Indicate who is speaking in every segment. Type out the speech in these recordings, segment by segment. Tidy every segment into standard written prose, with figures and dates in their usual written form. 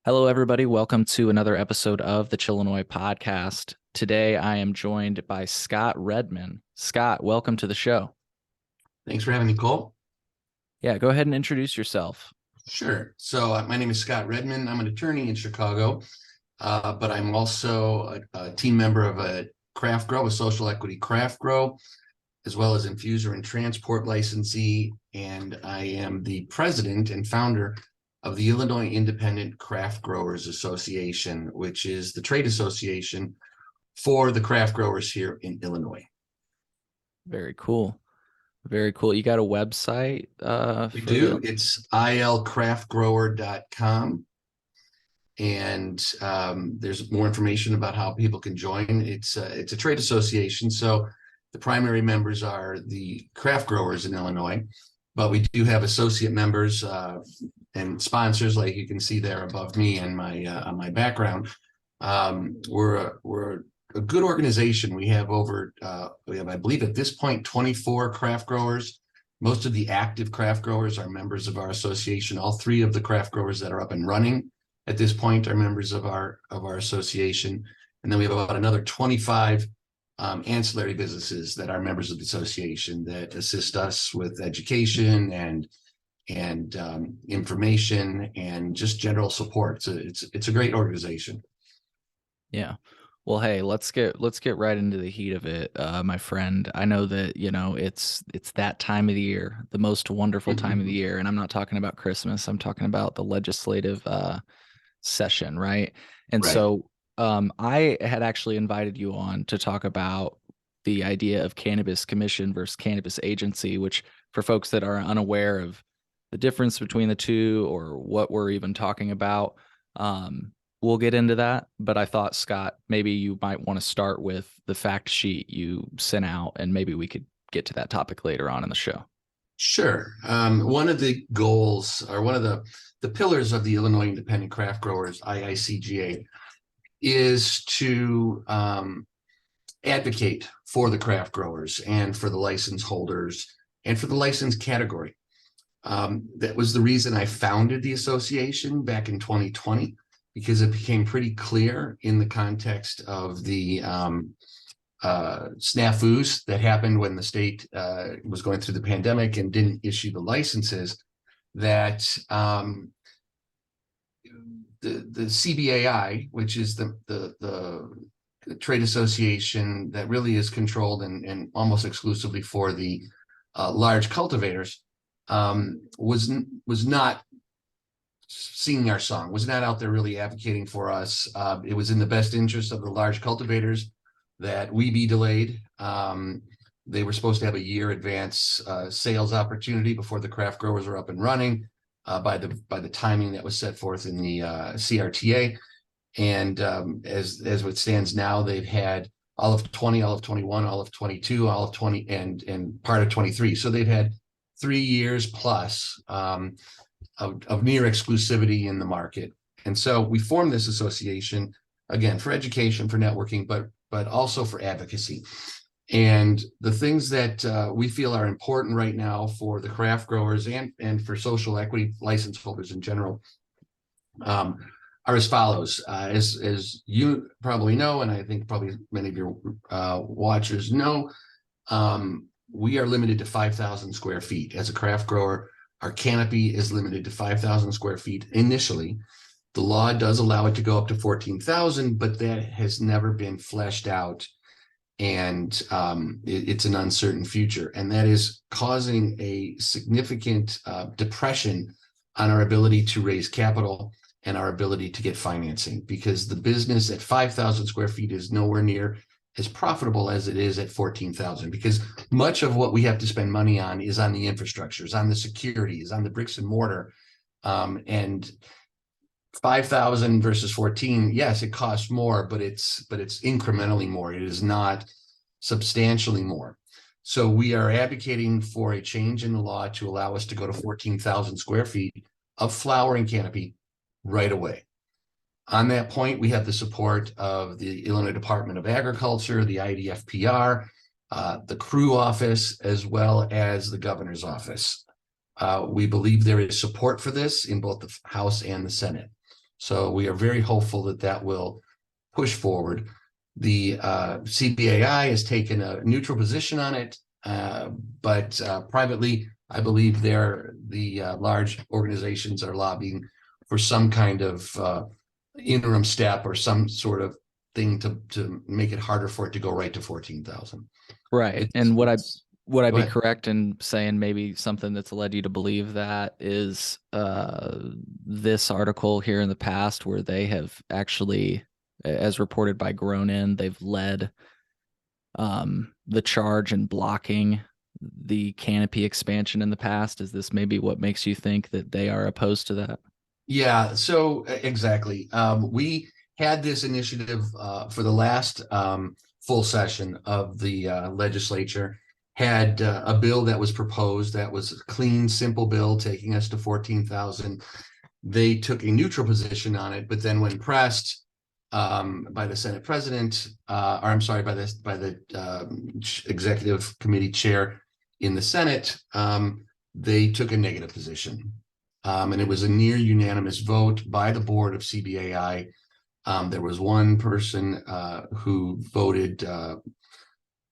Speaker 1: Hello, everybody. Welcome to another episode of the Chillinois podcast. Today, I am joined by Scott Redman. Scott, welcome to the show.
Speaker 2: Thanks for having me, Cole.
Speaker 1: Yeah, go ahead and introduce yourself.
Speaker 2: Sure. So my name is Scott Redman. I'm an attorney in Chicago, but I'm also a team member of a craft grow, a social equity craft grow, as well as infuser and transport licensee. And I am the president and founder of the Illinois Independent Craft Growers Association, which is the trade association for the craft growers here in Illinois.
Speaker 1: Very cool. Very cool. You got a website?
Speaker 2: We do. It's ilcraftgrower.com. And there's more information about how people can join. It's a trade association, so the primary members are the craft growers in Illinois, but we do have associate members and sponsors, like you can see there above me and my on my background. We're a good organization. We have I believe at this point 24 craft growers. Most of the active craft growers are members of our association. All three of the craft growers that are up and running at this point are members of our association. And then we have about another 25 ancillary businesses that are members of the association that assist us with education and information and just general support. So it's a great organization.
Speaker 1: Yeah. Well, hey, let's get right into the heat of it, my friend. I know that, it's that time of the year, the most wonderful time of the year. And I'm not talking about Christmas. I'm talking about the legislative session, right? And
Speaker 2: Right.
Speaker 1: so I had actually invited you on to talk about the idea of cannabis commission versus cannabis agency, which for folks that are unaware of the difference between the two or what we're even talking about, we'll get into that. But I thought, Scott, maybe you might want to start with the fact sheet you sent out, and maybe we could get to that topic later on in the show.
Speaker 2: Sure. One of the goals, or one of the pillars of the Illinois Independent Craft Growers, IICGA, is to advocate for the craft growers and for the license holders and for the license category. That was the reason I founded the association back in 2020, because it became pretty clear in the context of the snafus that happened when the state was going through the pandemic and didn't issue the licenses, that the CBAI, which is the trade association that really is controlled and almost exclusively for the large cultivators, was not singing our song, was not out there really advocating for us. It was in the best interest of the large cultivators that we be delayed. They were supposed to have a year advance sales opportunity before the craft growers are up and running by the timing that was set forth in the CRTA. And as it stands now, they've had all of 20, all of 21, all of 22, all of 20, and part of 23. So they've had 3 years plus of near exclusivity in the market. And so we formed this association, again, for education, for networking, but also for advocacy. And the things that we feel are important right now for the craft growers and for social equity license holders in general are as follows. As you probably know, and I think probably many of your watchers know, we are limited to 5,000 square feet. As a craft grower, our canopy is limited to 5,000 square feet initially. The law does allow it to go up to 14,000, but that has never been fleshed out, and it's an uncertain future. And that is causing a significant depression on our ability to raise capital and our ability to get financing, because the business at 5,000 square feet is nowhere near as profitable as it is at 14,000, because much of what we have to spend money on is on the infrastructures, on the securities, on the bricks and mortar. And 5,000 versus 14, yes, it costs more, but it's incrementally more. It is not substantially more. So we are advocating for a change in the law to allow us to go to 14,000 square feet of flowering canopy right away. On that point, we have the support of the Illinois Department of Agriculture, the IDFPR, the CREW office, as well as the governor's office. We believe there is support for this in both the House and the Senate. So we are very hopeful that that will push forward. The CBAI has taken a neutral position on it, but privately, I believe the large organizations are lobbying for some kind of interim step or some sort of thing to make it harder for it to go right to 14,000.
Speaker 1: Right. And would I
Speaker 2: Go
Speaker 1: be
Speaker 2: ahead.
Speaker 1: correct in saying maybe something that's led you to believe that is this article here in the past where they have actually, as reported by Gronin, they've led the charge in blocking the canopy expansion in the past? Is this maybe what makes you think that they are opposed to that?
Speaker 2: Yeah, so exactly. We had this initiative for the last full session of the legislature, had a bill that was proposed that was a clean, simple bill taking us to 14,000. They took a neutral position on it, but then when pressed by the Senate president, or I'm sorry, by the executive committee chair in the Senate, they took a negative position. And it was a near unanimous vote by the board of CBAI. There was one person who voted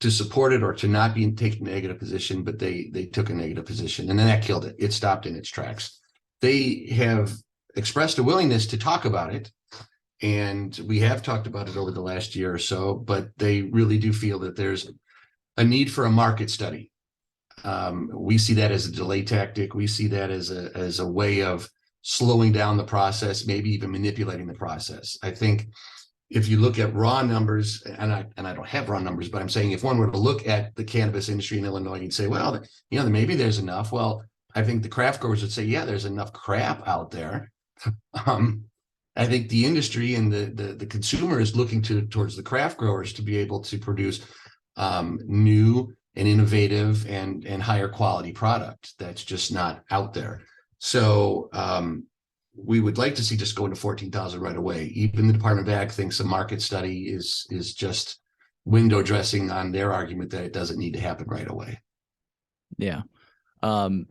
Speaker 2: to support it or to not be take a negative position, but they took a negative position, and then that killed it. It stopped in its tracks. They have expressed a willingness to talk about it, and we have talked about it over the last year or so, but they really do feel that there's a need for a market study. We see that as a delay tactic. We see that as a way of slowing down the process, maybe even manipulating the process. I think if you look at raw numbers, and I don't have raw numbers, but I'm saying if one were to look at the cannabis industry in Illinois, you'd say, well, maybe there's enough. Well, I think the craft growers would say, yeah, there's enough crap out there. Um, I think the industry and the consumer is looking towards the craft growers to be able to produce new and innovative and higher quality product that's just not out there. So we would like to see just go into 14,000 right away. Even the Department of Ag thinks a market study is just window dressing on their argument that it doesn't need to happen right away.
Speaker 1: Yeah. Um,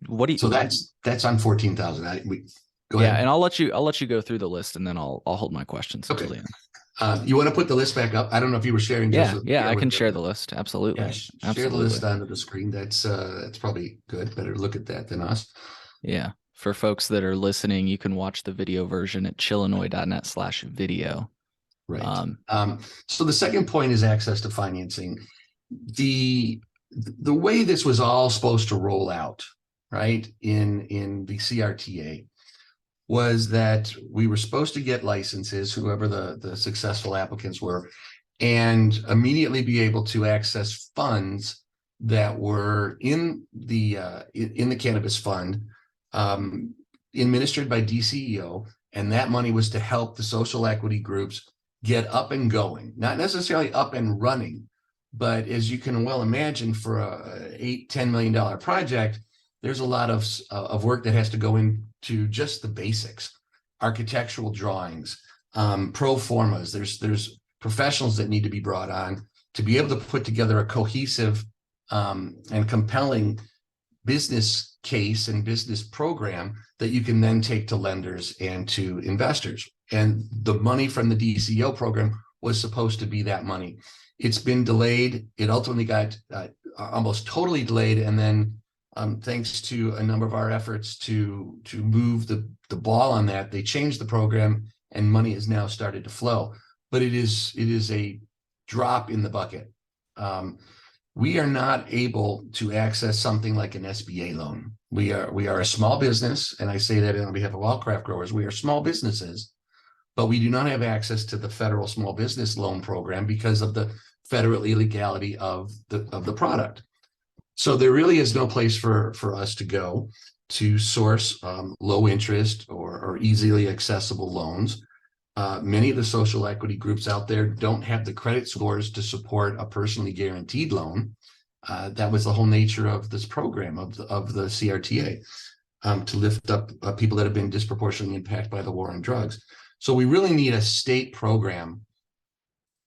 Speaker 1: what do
Speaker 2: So
Speaker 1: you,
Speaker 2: that's on 14,000. We go
Speaker 1: yeah,
Speaker 2: ahead.
Speaker 1: and I'll let you go through the list and then I'll hold my questions until
Speaker 2: Okay.
Speaker 1: the end.
Speaker 2: You want to put the list back up? I don't know if you were sharing just
Speaker 1: Yeah, yeah, I
Speaker 2: with
Speaker 1: can
Speaker 2: the
Speaker 1: share the list.
Speaker 2: yeah,
Speaker 1: Absolutely.
Speaker 2: share the list
Speaker 1: Absolutely.
Speaker 2: onto the screen. That's probably good. Better look at that than us.
Speaker 1: Yeah. For folks that are listening, you can watch the video version at chillinois.net/video.
Speaker 2: Right.
Speaker 1: Um,
Speaker 2: So the second point is access to financing. The the way this was all supposed to roll out, right, in the CRTA was that we were supposed to get licenses, whoever the successful applicants were, and immediately be able to access funds that were in the cannabis fund, administered by DCEO, and that money was to help the social equity groups get up and going, not necessarily up and running, but as you can well imagine, for a $8-10 million project, there's a lot of work that has to go into just the basics, architectural drawings, pro formas. There's professionals that need to be brought on to be able to put together a cohesive and compelling business case and business program that you can then take to lenders and to investors. And the money from the DCO program was supposed to be that money. It's been delayed. It ultimately got almost totally delayed. And then thanks to a number of our efforts to move the ball on that, they changed the program and money has now started to flow. But it is a drop in the bucket. We are not able to access something like an SBA loan. We are a small business, and I say that on behalf of all craft growers. We are small businesses, but we do not have access to the federal small business loan program because of the federal illegality of the product. So there really is no place for us to go to source low interest or easily accessible loans. Many of the social equity groups out there don't have the credit scores to support a personally guaranteed loan. That was the whole nature of this program of the CRTA, to lift up people that have been disproportionately impacted by the war on drugs. So we really need a state program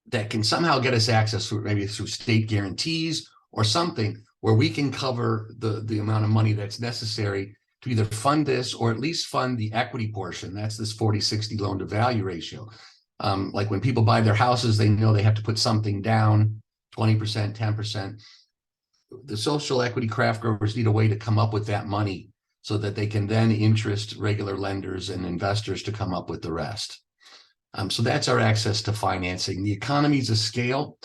Speaker 2: that can somehow get us access through, maybe through state guarantees or something where we can cover the amount of money that's necessary to either fund this or at least fund the equity portion. That's this 40-60 loan to value ratio. Like when people buy their houses, they know they have to put something down, 20%, 10%. The social equity craft growers need a way to come up with that money so that they can then interest regular lenders and investors to come up with the rest. So that's our access to financing. The economies of scale,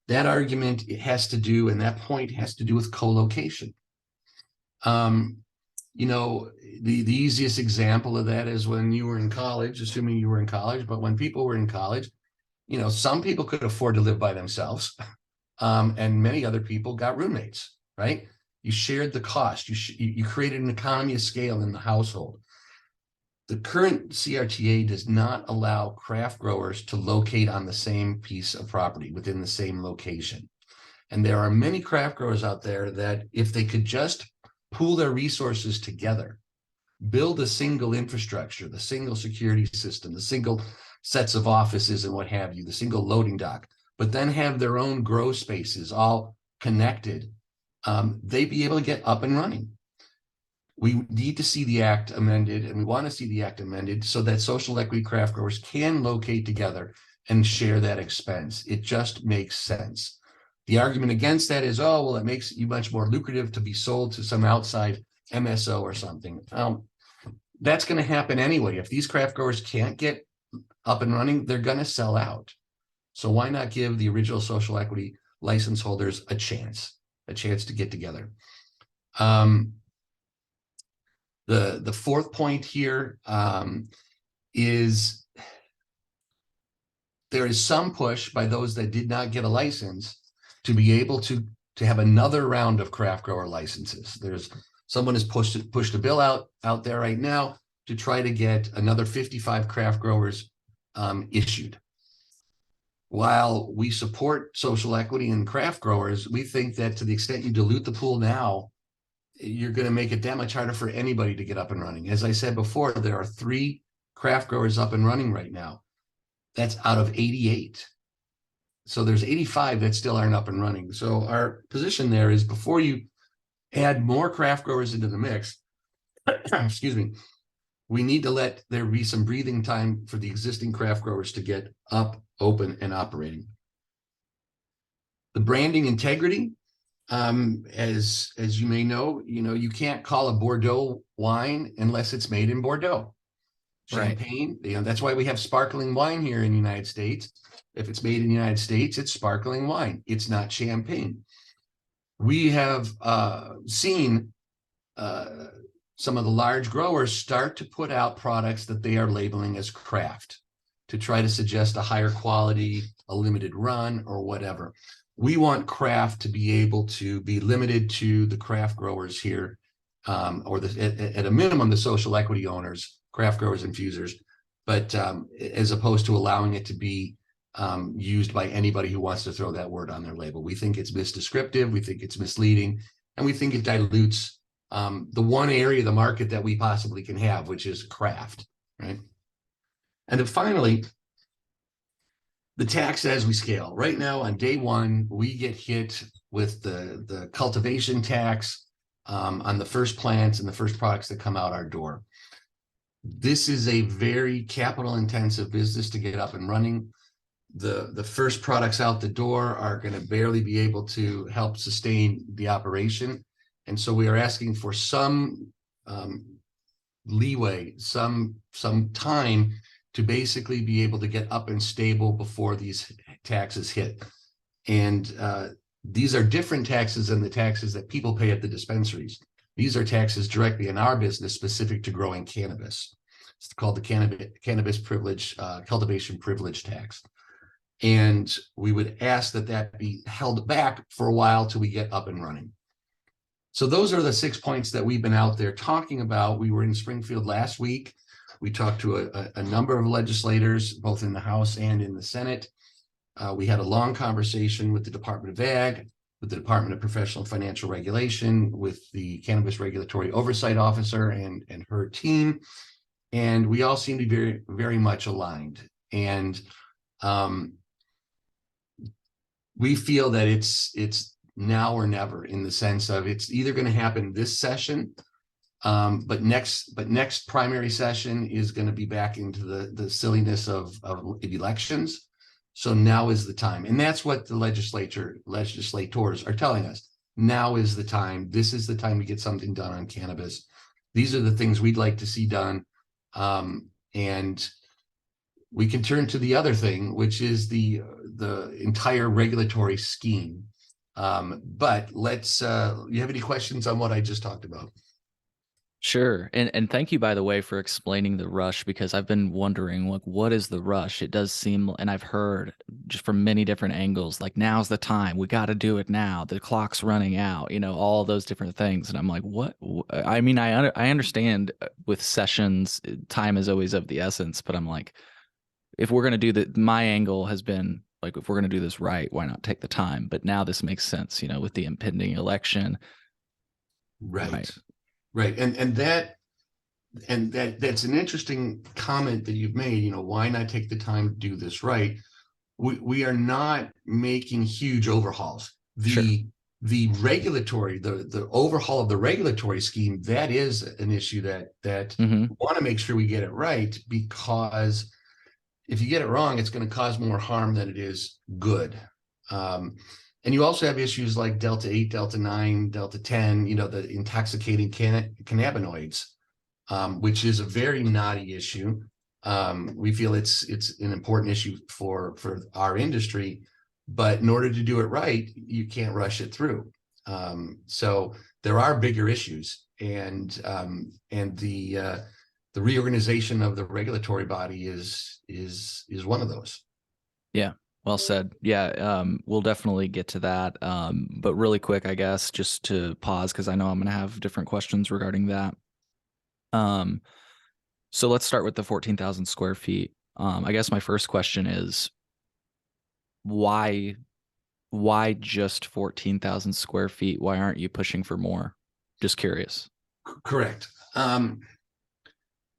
Speaker 2: that argument, it has to do, and that point has to do with co-location. You know, the easiest example of that is when you were in college, assuming you were in college, but when people were in college, you know, some people could afford to live by themselves, and many other people got roommates, right? You shared the cost. You created an economy of scale in the household. The current CRTA does not allow craft growers to locate on the same piece of property within the same location. And there are many craft growers out there that if they could just pool their resources together, build a single infrastructure, the single security system, the single sets of offices and what have you, the single loading dock, but then have their own grow spaces all connected, they'd be able to get up and running. We need to see the act amended, and we want to see the act amended so that social equity craft growers can locate together and share that expense. It just makes sense. The argument against that is, oh, well, it makes you much more lucrative to be sold to some outside MSO or something. That's going to happen anyway. If these craft growers can't get up and running, they're going to sell out. So why not give the original social equity license holders a chance to get together? The fourth point here is there is some push by those that did not get a license to be able to have another round of craft grower licenses. Someone has pushed a bill out there right now to try to get another 55 craft growers issued. While we support social equity and craft growers, we think that to the extent you dilute the pool now, you're going to make it that much harder for anybody to get up and running. As I said before, there are 3 craft growers up and running right now. That's out of 88. So there's 85 that still aren't up and running. So our position there is before you add more craft growers into the mix, excuse me, we need to let there be some breathing time for the existing craft growers to get up, open, and operating. The branding integrity, as you may know, you can't call a Bordeaux wine unless it's made in Bordeaux. Champagne, right. That's why we have sparkling wine here in the United States. If it's made in the United States, it's sparkling wine. It's not champagne. We have seen some of the large growers start to put out products that they are labeling as craft to try to suggest a higher quality, a limited run, or whatever. We want craft to be able to be limited to the craft growers here, or at a minimum, the social equity owners, craft growers, infusers, but as opposed to allowing it to be used by anybody who wants to throw that word on their label. We think it's misdescriptive, we think it's misleading, and we think it dilutes the one area of the market that we possibly can have, which is craft, right? And then finally, the tax as we scale. Right now, on day one, we get hit with the cultivation tax on the first plants and the first products that come out our door. This is a very capital intensive business to get up and running. The first products out the door are going to barely be able to help sustain the operation. And so we are asking for some leeway, some time to basically be able to get up and stable before these taxes hit. And these are different taxes than the taxes that people pay at the dispensaries. These are taxes directly in our business specific to growing cannabis. It's called the cannabis privilege, cultivation privilege tax. And we would ask that that be held back for a while till we get up and running. So those are the 6 points that we've been out there talking about. We were in Springfield last week. We talked to a number of legislators, both in the House and in the Senate. We had a long conversation with the Department of Ag, with the Department of Professional and Financial Regulation, with the Cannabis Regulatory Oversight Officer and her team. And we all seem to be very, very much aligned. And we feel that it's now or never, in the sense of it's either going to happen this session But next primary session is going to be back into the silliness of elections. So now is the time. And that's what the legislators are telling us. Now is the time. This is the time to get something done on cannabis. These are the things we'd like to see done. And we can turn to the other thing, which is the entire regulatory scheme. But let's, you have any questions on what I just talked about?
Speaker 1: Sure. And thank you, by the way, for explaining the rush, because I've been wondering, like, what is the rush? It does seem, and I've heard just from many different angles, like, now's the time. We got to do it now. The clock's running out, all those different things. And I'm like, what? I mean, I understand with sessions, time is always of the essence, but I'm like, if we're going to do that, my angle has been like, if we're going to do this right, why not take the time? But now this makes sense, with the impending election.
Speaker 2: Right.
Speaker 1: Right.
Speaker 2: Right. That's an interesting comment that you've made. Why not take the time to do this right? We are not making huge overhauls.
Speaker 1: Sure.
Speaker 2: The regulatory, the overhaul of the regulatory scheme, that is an issue that
Speaker 1: Hmm.
Speaker 2: we want to make sure we get it right, because if you get it wrong, it's going to cause more harm than it is good. And you also have issues like Delta 8, Delta 9, Delta 10, the intoxicating cannabinoids, which is a very knotty issue. We feel it's an important issue for our industry, but in order to do it right, you can't rush it through. So there are bigger issues, and the reorganization of the regulatory body is one of those.
Speaker 1: Yeah. Well said. Yeah, we'll definitely get to that. But really quick, I guess, just to pause, because I know I'm going to have different questions regarding that. Um, so let's start with the 14,000 square feet. I guess my first question is why just 14,000 square feet? Why aren't you pushing for more? Just curious.
Speaker 2: Correct.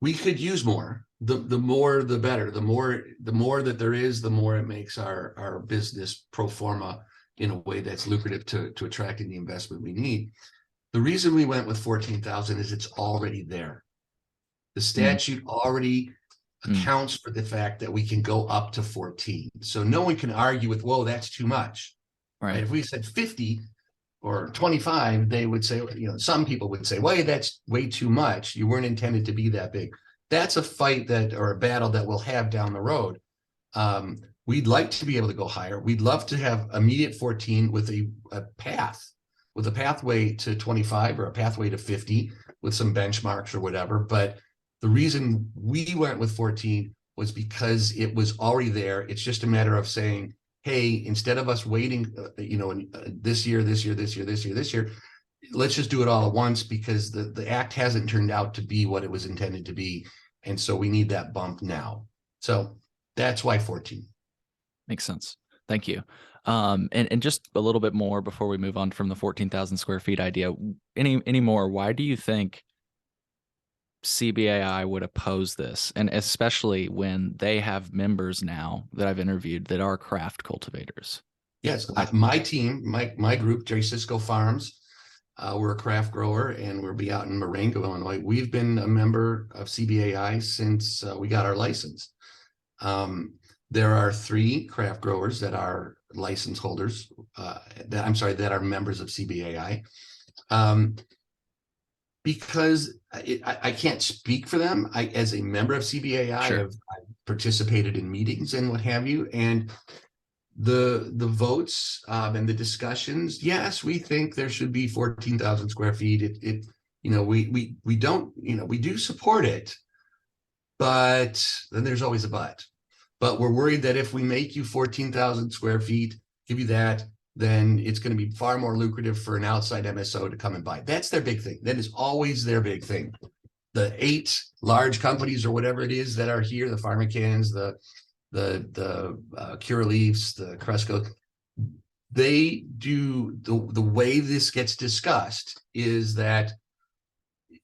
Speaker 2: We could use more. The more the better. The more that there is, the more it makes our business pro forma in a way that's lucrative to attracting the investment we need. The reason we went with 14,000 is it's already there. The
Speaker 1: Mm,
Speaker 2: statute already
Speaker 1: mm,
Speaker 2: accounts for the fact that we can go up to 14. So no one can argue with, whoa, that's too much. Right?
Speaker 1: right.
Speaker 2: If we said 50 or 25, they would say, some people would say, well, that's way too much. You weren't intended to be that big. That's a fight or a battle that we'll have down the road. We'd like to be able to go higher. We'd love to have immediate 14 with a pathway to 25 or a pathway to 50 with some benchmarks or whatever. But the reason we went with 14 was because it was already there. It's just a matter of saying, hey, instead of us waiting, this year, let's just do it all at once, because the act hasn't turned out to be what it was intended to be. And so we need that bump now. So that's why 14.
Speaker 1: Makes sense. Thank you. And just a little bit more before we move on from the 14,000 square feet idea. Any more? Why do you think CBAI would oppose this? And especially when they have members now that I've interviewed that are craft cultivators.
Speaker 2: Yes, my team, my group, J. Cisco Farms, we're a craft grower, and we'll be out in Marengo, Illinois. We've been a member of CBAI since we got our license. There are 3 craft growers that are license holders, that are members of CBAI. Because I can't speak for them. As a member of CBAI,
Speaker 1: Sure.
Speaker 2: I've participated in meetings and what have you, and the votes and the discussions. Yes, we think there should be 14,000 square feet. We don't, we do support it, but then there's always a but. But we're worried that if we make you 14,000 square feet, give you that, then it's going to be far more lucrative for an outside MSO to come and buy. That's their big thing. That is always their big thing. The 8 large companies or whatever it is that are here, the PharmaCans, the Curaleafs, the Cresco, they do the way this gets discussed is that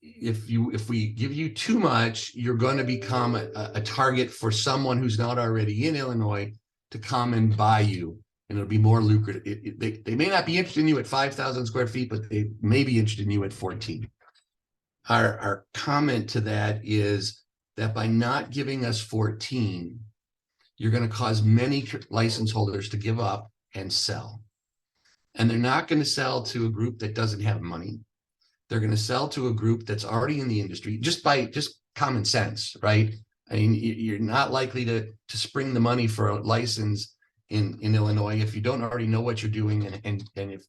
Speaker 2: if we give you too much, you're going to become a target for someone who's not already in Illinois to come and buy you, and it'll be more lucrative. They may not be interested in you at 5,000 square feet, but they may be interested in you at 14. our comment to that is that by not giving us 14, you're going to cause many license holders to give up and sell. And they're not going to sell to a group that doesn't have money. They're going to sell to a group that's already in the industry just by just common sense, right? I mean, you're not likely to spring the money for a license in Illinois if you don't already know what you're doing and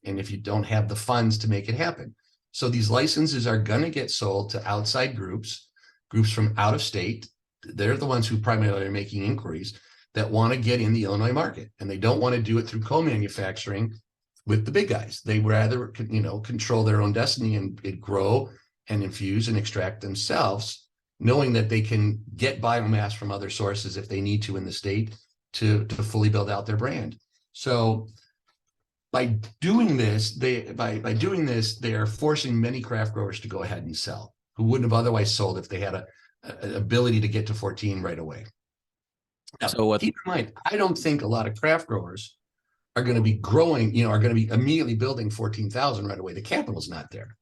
Speaker 2: if you don't have the funds to make it happen. So these licenses are going to get sold to outside groups, groups from out of state. They're the ones who primarily are making inquiries that want to get in the Illinois market, and they don't want to do it through co-manufacturing with the big guys. They rather, control their own destiny and grow and infuse and extract themselves, knowing that they can get biomass from other sources if they need to in the state to fully build out their brand. So by doing this, they are forcing many craft growers to go ahead and sell who wouldn't have otherwise sold if they had an ability to get to 14 right away. Now,
Speaker 1: So
Speaker 2: keep in mind, I don't think a lot of craft growers are going to be growing, are going to be immediately building 14,000 right away. The capital's not there.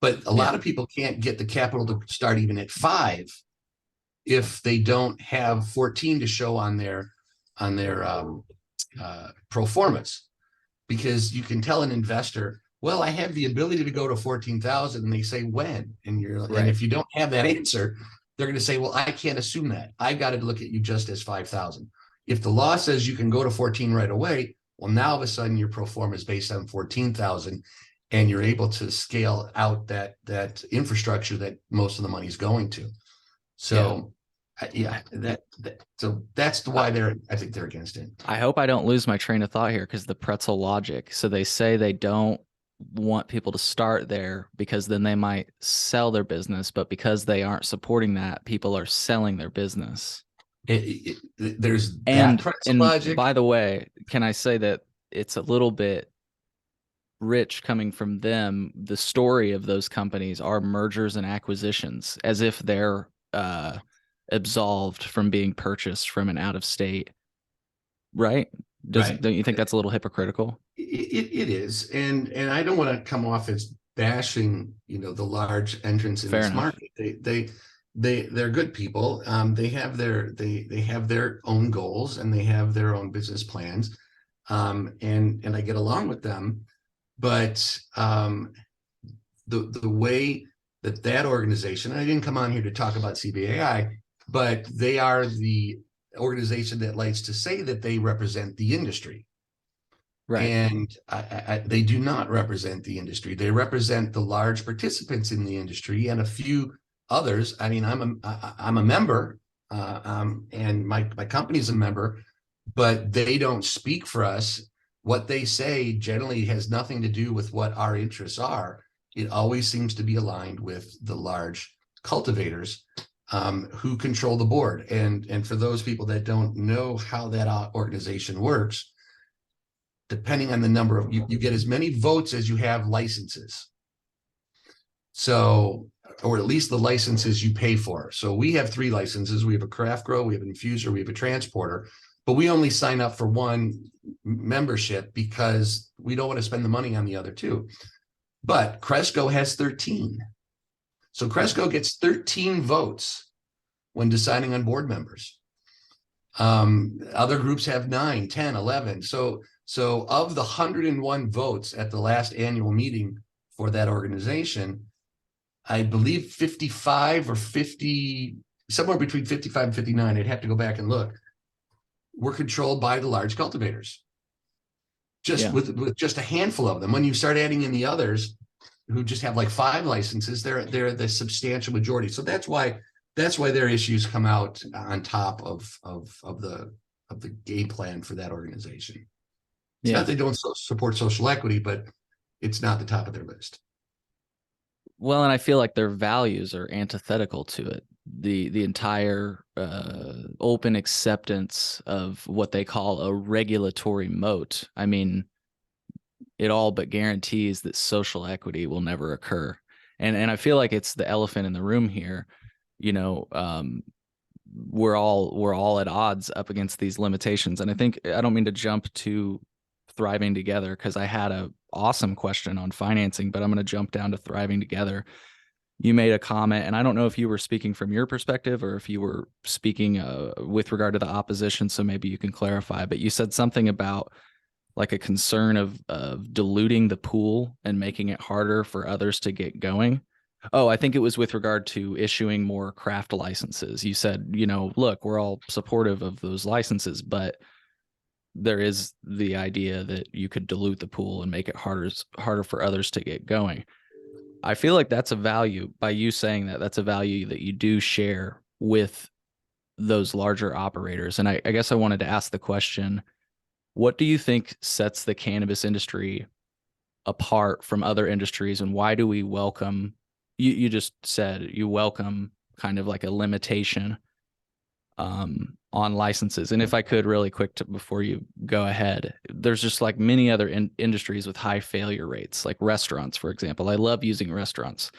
Speaker 2: But a lot of people can't get the capital to start even at 5 if they don't have 14 to show on their pro formas. Because you can tell an investor, well, I have the ability to go to 14,000, and they say when, and and if you don't have that answer, they're going to say, well, I can't assume that. I've got to look at you just as 5,000. If the law says you can go to 14 right away, well, now all of a sudden your pro forma is based on 14,000, and you're able to scale out that infrastructure that most of the money is going to. So so that's why I think they're against it.
Speaker 1: I hope I don't lose my train of thought here, because the pretzel logic. So they say they don't want people to start there because then they might sell their business, but because they aren't supporting that, people are selling their business.
Speaker 2: There's
Speaker 1: And
Speaker 2: that pretzel logic.
Speaker 1: by the way, can I say that it's a little bit rich coming from them? The story of those companies are mergers and acquisitions, as if they're absolved from being purchased from an out of state, right? Don't you think that's a little hypocritical?
Speaker 2: It is, and I don't want to come off as bashing, the large entrants in this market. They're good people. They have their own goals, and they have their own business plans, and I get along with them. But the way that organization, and I didn't come on here to talk about CBAI, but they are the organization that likes to say that they represent the industry. Right. And they do not represent the industry. They represent the large participants in the industry and a few others. I mean, I'm a member, and my company's a member, but they don't speak for us. What they say generally has nothing to do with what our interests are. It always seems to be aligned with the large cultivators who control the board. And for those people that don't know how that organization works, depending on the number of, you get as many votes as you have licenses. So, or at least the licenses you pay for. So we have 3 licenses. We have a craft grow, we have an infuser, we have a transporter, but we only sign up for one membership because we don't want to spend the money on the other 2. But Cresco has 13. So Cresco gets 13 votes when deciding on board members. Other groups have 9, 10, 11. So of the 101 votes at the last annual meeting for that organization, I believe 55 or 50, somewhere between 55 and 59, I'd have to go back and look, were controlled by the large cultivators. With just a handful of them. When you start adding in the others who just have like 5 licenses, they're the substantial majority. So that's why their issues come out on top of the game plan for that organization. It's not they don't support social equity, but it's not the top of their list.
Speaker 1: Well, and I feel like their values are antithetical to it. The entire open acceptance of what they call a regulatory moat. I mean, it all but guarantees that social equity will never occur. And I feel like it's the elephant in the room here. We're all at odds up against these limitations. And I think, I don't mean to jump to thriving together, because I had a awesome question on financing, but I'm going to jump down to thriving together. you made a comment, and I don't know if you were speaking from your perspective or if you were speaking with regard to the opposition, so maybe you can clarify, but you said something about like a concern of diluting the pool and making it harder for others to get going. Oh, I think it was with regard to issuing more craft licenses. You said, look, we're all supportive of those licenses, but there is the idea that you could dilute the pool and make it harder for others to get going. I feel like that's a value by you saying that that's a value that you do share with those larger operators. And I guess I wanted to ask the question, what do you think sets the cannabis industry apart from other industries, and why do we welcome, you just said you welcome kind of like a limitation on licenses. And if I could really quick before you go ahead, there's just like many other industries with high failure rates, like restaurants, for example. I love using restaurants.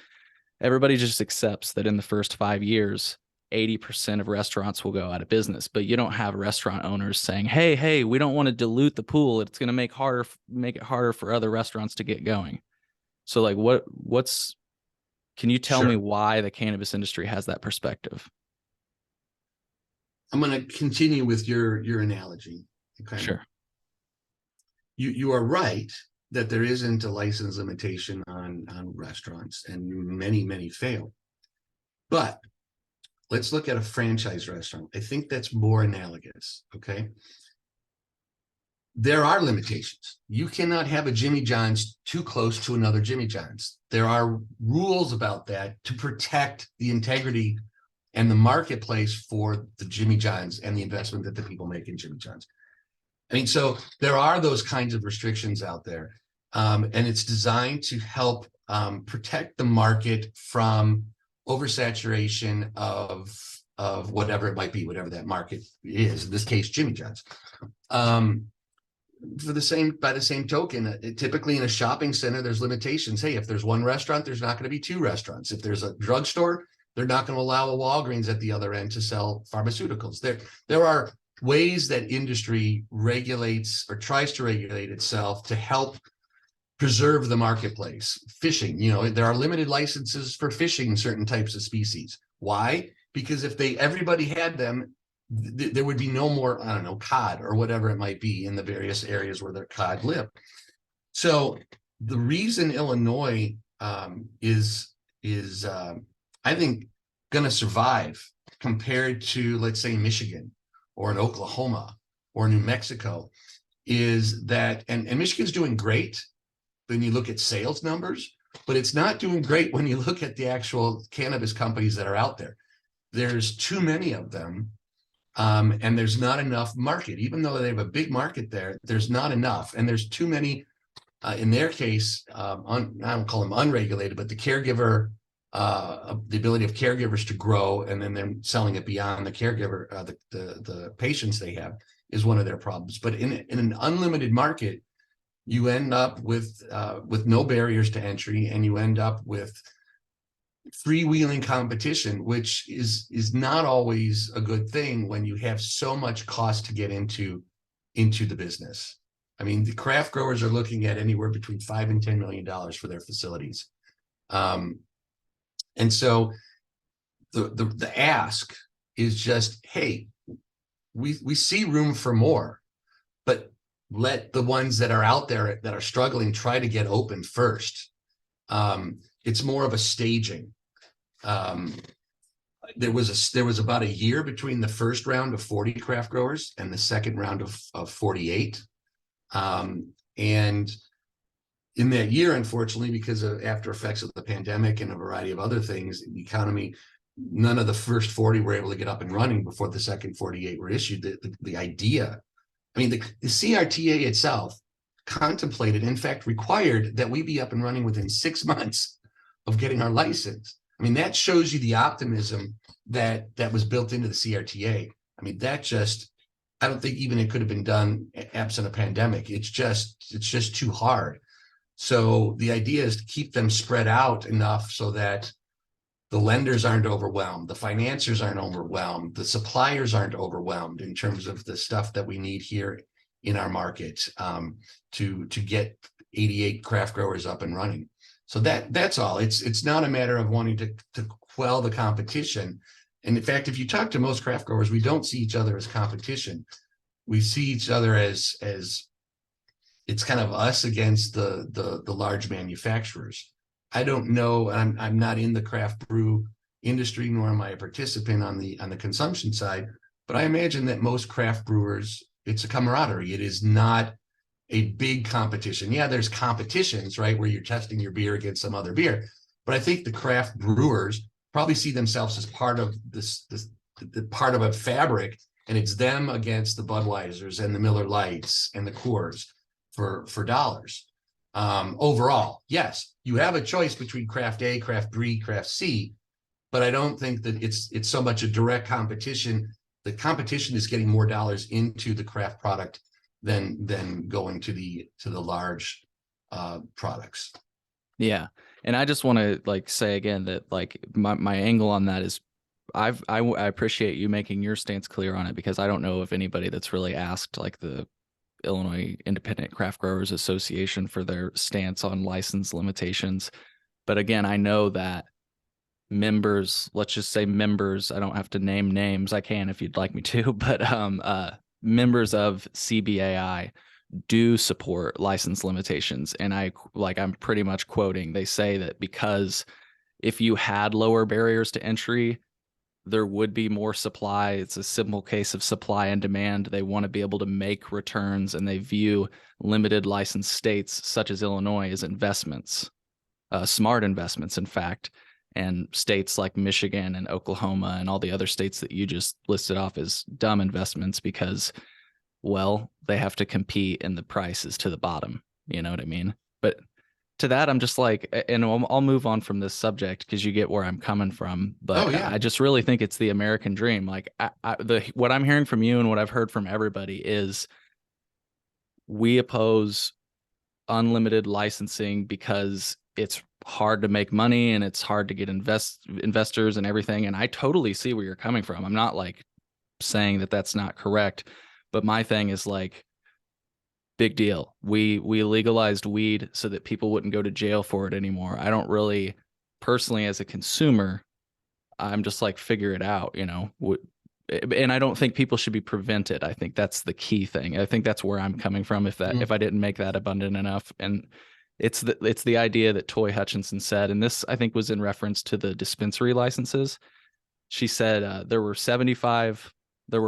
Speaker 1: Everybody just accepts that in the first 5 years, 80% of restaurants will go out of business, but you don't have restaurant owners saying, hey, we don't want to dilute the pool. It's going to make it harder for other restaurants to get going. So like can you tell me
Speaker 2: Sure.
Speaker 1: why the cannabis industry has that perspective?
Speaker 2: I'm going to continue with your analogy. Okay.
Speaker 1: Sure.
Speaker 2: You are right that there isn't a license limitation on restaurants, and many fail. But let's look at a franchise restaurant. I think that's more analogous. Okay. There are limitations. You cannot have a Jimmy John's too close to another Jimmy John's. There are rules about that to protect the integrity and the marketplace for the Jimmy John's and the investment that the people make in Jimmy John's. I mean, so there are those kinds of restrictions out there, and it's designed to help protect the market from oversaturation of whatever it might be, whatever that market is. In this case, Jimmy John's. By the same token, typically in a shopping center, there's limitations. Hey, if there's one restaurant, there's not going to be two restaurants. If there's a drugstore, they're not going to allow a Walgreens at the other end to sell pharmaceuticals. There are ways that industry regulates or tries to regulate itself to help preserve the marketplace. Fishing, there are limited licenses for fishing certain types of species. Why? Because if everybody had them, there would be no more, I don't know, cod or whatever it might be in the various areas where their cod live. So the reason Illinois is I think going to survive compared to, let's say, Michigan or in Oklahoma or New Mexico is that, and Michigan's doing great when you look at sales numbers, but it's not doing great when you look at the actual cannabis companies that are out there. There's too many of them. And there's not enough market. Even though they have a big market there, there's not enough. And there's too many, in their case, I don't call them unregulated, but the caregiver, the ability of caregivers to grow and then they're selling it beyond the caregiver, the patients they have is one of their problems. But in an unlimited market, you end up with no barriers to entry, and you end up with freewheeling competition, which is not always a good thing when you have so much cost to get into the business. I mean, the craft growers are looking at anywhere between $5 and $10 million for their facilities, and so the ask is just, hey, we see room for more, but let the ones that are out there that are struggling try to get open first. It's more of a staging. There was about a year between the first round of 40 craft growers and the second round of 48. And in that year, unfortunately, because of after effects of the pandemic and a variety of other things, the economy, none of the first 40 were able to get up and running before the second 48 were issued. The idea, I mean, the CRTA itself contemplated, in fact, required that we be up and running within 6 months of getting our license. I mean, that shows you the optimism that was built into the CRTA. I mean, I don't think even it could have been done absent a pandemic. It's just too hard. So the idea is to keep them spread out enough so that the lenders aren't overwhelmed, the financiers aren't overwhelmed, the suppliers aren't overwhelmed in terms of the stuff that we need here in our market to get 88 craft growers up and running. So that's all. It's not a matter of wanting to quell the competition. And in fact, if you talk to most craft growers, we don't see each other as competition. We see each other as it's kind of us against the large manufacturers. I don't know. I'm not in the craft brew industry, nor am I a participant on the consumption side. But I imagine that most craft brewers, it's a camaraderie. It is not a big competition. Yeah, there's competitions, right, where you're testing your beer against some other beer. But I think the craft brewers probably see themselves as part of this the part of a fabric, and it's them against the Budweisers and the Miller Lights and the Coors for dollars. Overall, yes, you have a choice between craft A, craft B, craft C, but I don't think that it's so much a direct competition. The competition is getting more dollars into the craft product than going to the large products.
Speaker 1: Yeah. And I just want to like say again that like my angle on that is I appreciate you making your stance clear on it, because I don't know of anybody that's really asked like the Illinois Independent Craft Growers Association for their stance on license limitations. But again, I know that members, let's just say members, I don't have to name names. I can if you'd like me to, but members of CBAI do support license limitations. And I'm pretty much quoting, they say that because if you had lower barriers to entry, there would be more supply. It's a simple case of supply and demand. They want to be able to make returns, and they view limited license states such as Illinois as investments, smart investments, in fact. And states like Michigan and Oklahoma and all the other states that you just listed off as dumb investments because, well, they have to compete and the price is to the bottom. You know what I mean? But to that, I'm just like, and I'll move on from this subject because you get where I'm coming from.
Speaker 2: Oh
Speaker 1: But
Speaker 2: yeah.
Speaker 1: I just really think it's the American dream. Like what I'm hearing from you and what I've heard from everybody is we oppose unlimited licensing because it's hard to make money and it's hard to get investors and everything. And I totally see where you're coming from. I'm not like saying that that's not correct, but my thing is like, big deal. We legalized weed so that people wouldn't go to jail for it anymore. I don't really personally as a consumer, I'm just like figure it out, you know. And I don't think people should be prevented. I think that's the key thing. I think that's where I'm coming from if I didn't make that abundant enough. And it's the idea that Toy Hutchinson said, and this I think was in reference to the dispensary licenses. She said there were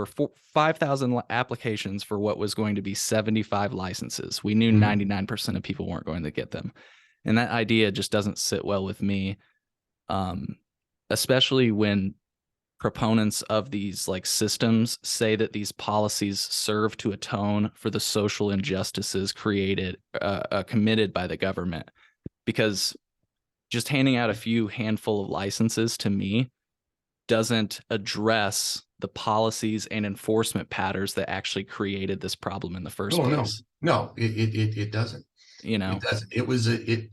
Speaker 1: 5,000 applications for what was going to be 75 licenses. We knew 99% of people weren't going to get them. And that idea just doesn't sit well with me, especially when proponents of these like systems say that these policies serve to atone for the social injustices committed by the government. Because just handing out a few handful of licenses to me doesn't address the policies and enforcement patterns that actually created this problem in the first
Speaker 2: Oh no,
Speaker 1: place.
Speaker 2: no, it doesn't.
Speaker 1: You know,
Speaker 2: It doesn't.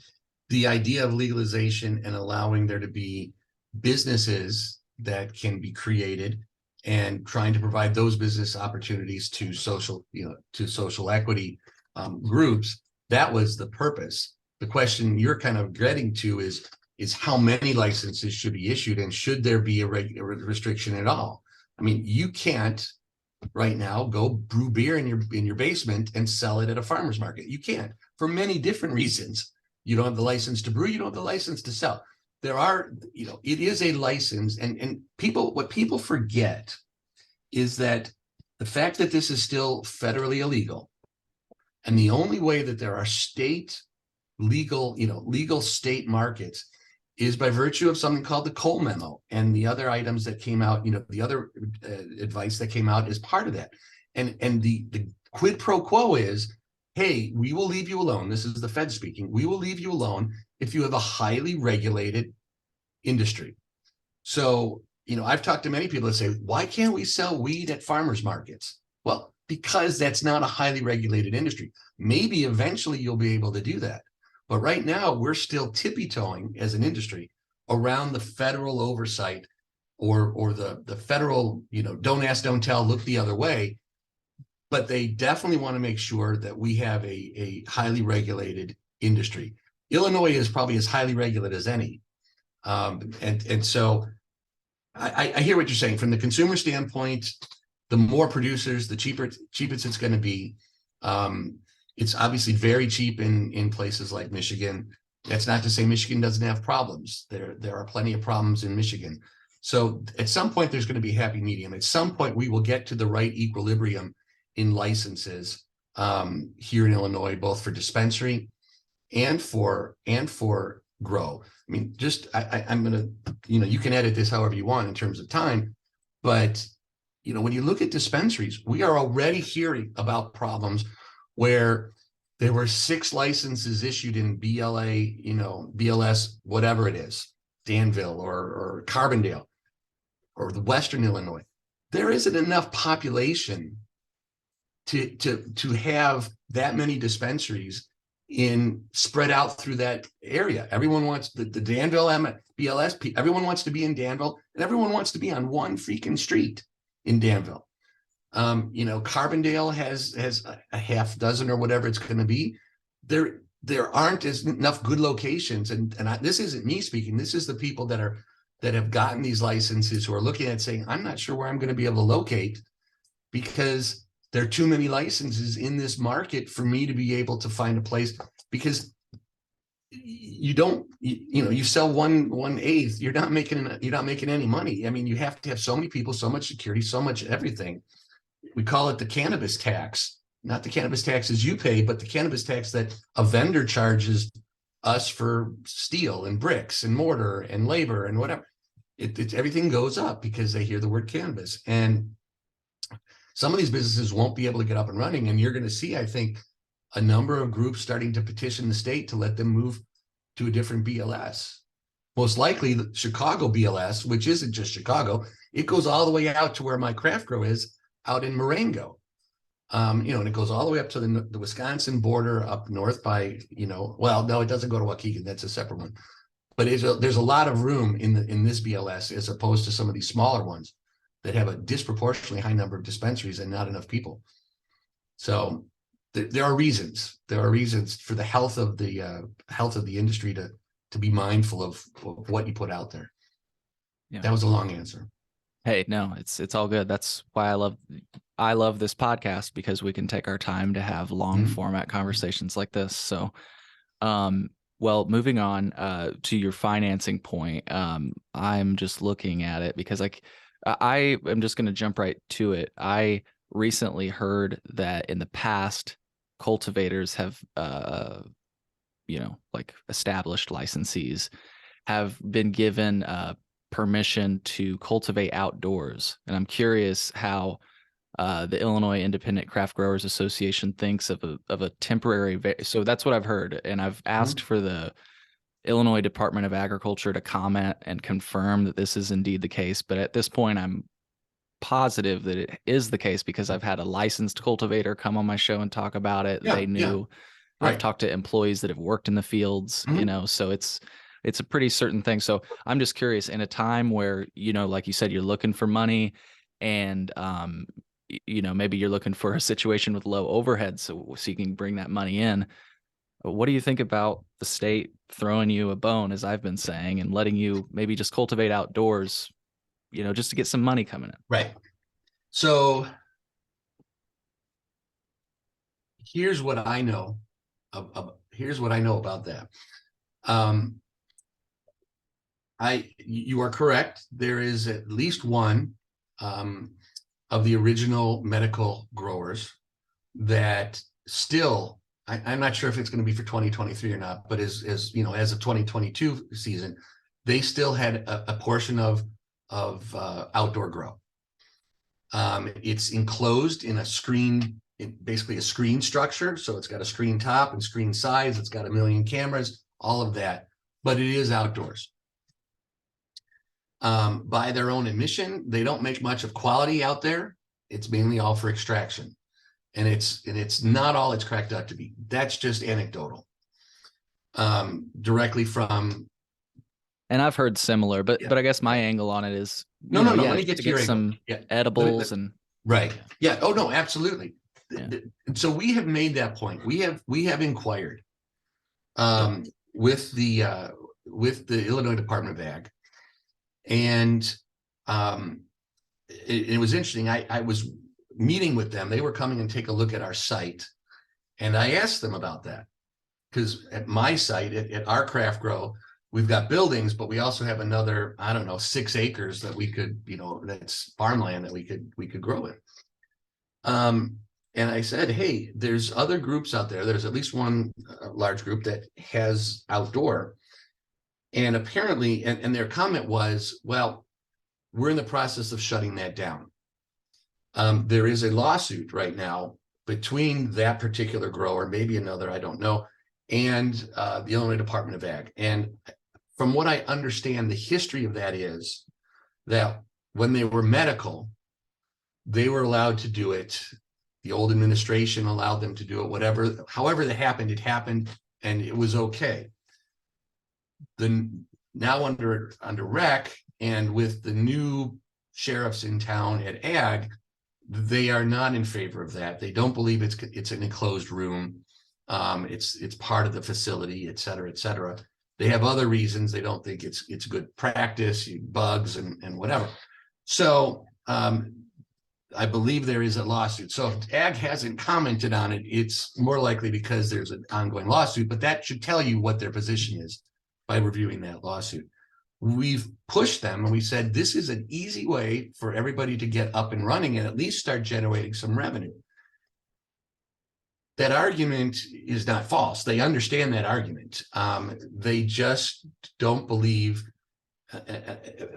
Speaker 2: The idea of legalization and allowing there to be businesses that can be created and trying to provide those business opportunities to social equity groups. That was the purpose. The question you're kind of getting to is how many licenses should be issued, and should there be a restriction at all? I mean, you can't right now go brew beer in your basement and sell it at a farmer's market. You can't, for many different reasons. You don't have the license to brew, you don't have the license to sell. There are, it is a license, and what people forget is that the fact that this is still federally illegal, and the only way that there are state legal state markets is by virtue of something called the Cole Memo and the other items that came out, the other advice that came out as part of that. And the quid pro quo is, hey, we will leave you alone. This is the Fed speaking. We will leave you alone if you have a highly regulated industry. So, I've talked to many people that say, why can't we sell weed at farmers markets? Well, because that's not a highly regulated industry. Maybe eventually you'll be able to do that. But right now, we're still tippy-toeing as an industry around the federal oversight or the federal, don't ask, don't tell, look the other way. But they definitely want to make sure that we have a highly regulated industry. Illinois is probably as highly regulated as any. And so I hear what you're saying. From the consumer standpoint, the more producers, the cheapest it's going to be. It's obviously very cheap in places like Michigan. That's not to say Michigan doesn't have problems. There are plenty of problems in Michigan. So at some point, there's going to be a happy medium. At some point, we will get to the right equilibrium in licenses here in Illinois, both for dispensary and for grow. I mean, just I'm gonna, you can edit this however you want in terms of time, but when you look at dispensaries, we are already hearing about problems where there were 6 licenses issued in BLA, BLS, whatever it is, Danville or Carbondale or the Western Illinois. There isn't enough population to have that many dispensaries spread out through that area. Everyone wants the Danville BLS. Everyone wants to be in Danville, and everyone wants to be on one freaking street in Danville. Carbondale has a half dozen or whatever it's going to be. There aren't enough good locations, and this isn't me speaking. This is the people that have gotten these licenses who are looking at saying, I'm not sure where I'm going to be able to locate because there are too many licenses in this market for me to be able to find a place, because you sell one eighth, you're not making any money. I mean, you have to have so many people, so much security, so much everything. We call it the cannabis tax, not the cannabis taxes you pay, but the cannabis tax that a vendor charges us for steel and bricks and mortar and labor and whatever. Everything goes up because they hear the word cannabis. And some of these businesses won't be able to get up and running. And you're going to see, I think, a number of groups starting to petition the state to let them move to a different BLS. Most likely the Chicago BLS, which isn't just Chicago, it goes all the way out to where my craft grow is out in Marengo. And it goes all the way up to the Wisconsin border up north by, well, no, it doesn't go to Waukegan. That's a separate one. But there's a lot of room in this BLS as opposed to some of these smaller ones that have a disproportionately high number of dispensaries and not enough people. So there are reasons. There are reasons for the health of the industry to be mindful of what you put out there. Yeah. That was a long answer.
Speaker 1: Hey, no, it's all good. That's why I love this podcast, because we can take our time to have long format conversations like this. So, well, moving on to your financing point, I'm just looking at it because I am just going to jump right to it. I recently heard that in the past, cultivators have, established licensees have been given permission to cultivate outdoors. And I'm curious how the Illinois Independent Craft Growers Association thinks of a temporary. So that's what I've heard. And I've asked for the Illinois Department of Agriculture to comment and confirm that this is indeed the case. But at this point, I'm positive that it is the case because I've had a licensed cultivator come on my show and talk about it. They knew. Right. I've talked to employees that have worked in the fields, so it's a pretty certain thing. So I'm just curious, in a time where, like you said, you're looking for money and, maybe you're looking for a situation with low overhead so you can bring that money in. What do you think about the state throwing you a bone, as I've been saying, and letting you maybe just cultivate outdoors, just to get some money coming in?
Speaker 2: Right. So here's what I know. Here's what I know about that. You are correct. There is at least one of the original medical growers that still, I'm not sure if it's going to be for 2023 or not, but as a 2022 season, they still had a portion of outdoor grow. It's enclosed in a screen, basically a screen structure. So it's got a screen top and screen sides. It's got 1 million cameras, all of that, but it is outdoors. By their own admission, they don't make much of quality out there. It's mainly all for extraction, and it's not all it's cracked up to be. That's just anecdotal, directly from.
Speaker 1: And I've heard similar, but I guess my angle on it is
Speaker 2: no. Let me get to your
Speaker 1: some edibles and
Speaker 2: right. Yeah. Oh no, absolutely. Yeah. So we have made that point. We have inquired. with the Illinois Department of Ag, and it was interesting. I was meeting with them. They were coming and take a look at our site, and I asked them about that because at my site, at our craft grow, we've got buildings, but we also have another, I don't know, 6 acres that we could, that's farmland that we could grow in. And I said, hey, there's other groups out there. There's at least one large group that has outdoor. And apparently, and their comment was, well, we're in the process of shutting that down. There is a lawsuit right now between that particular grower, maybe another, I don't know, and the Illinois Department of Ag. And from what I understand, the history of that is that when they were medical, they were allowed to do it. The old administration allowed them to do it, whatever, however that happened, it happened, and it was okay. Now under rec, and with the new sheriffs in town at Ag, they are not in favor of that. They don't believe it's an enclosed room. It's part of the facility, et cetera, et cetera. They have other reasons. They don't think it's good practice, bugs and whatever. So I believe there is a lawsuit. So if Ag hasn't commented on it, it's more likely because there's an ongoing lawsuit, but that should tell you what their position is by reviewing that lawsuit. We've pushed them and we said, this is an easy way for everybody to get up and running and at least start generating some revenue. That argument is not false. They understand that argument. They just don't believe,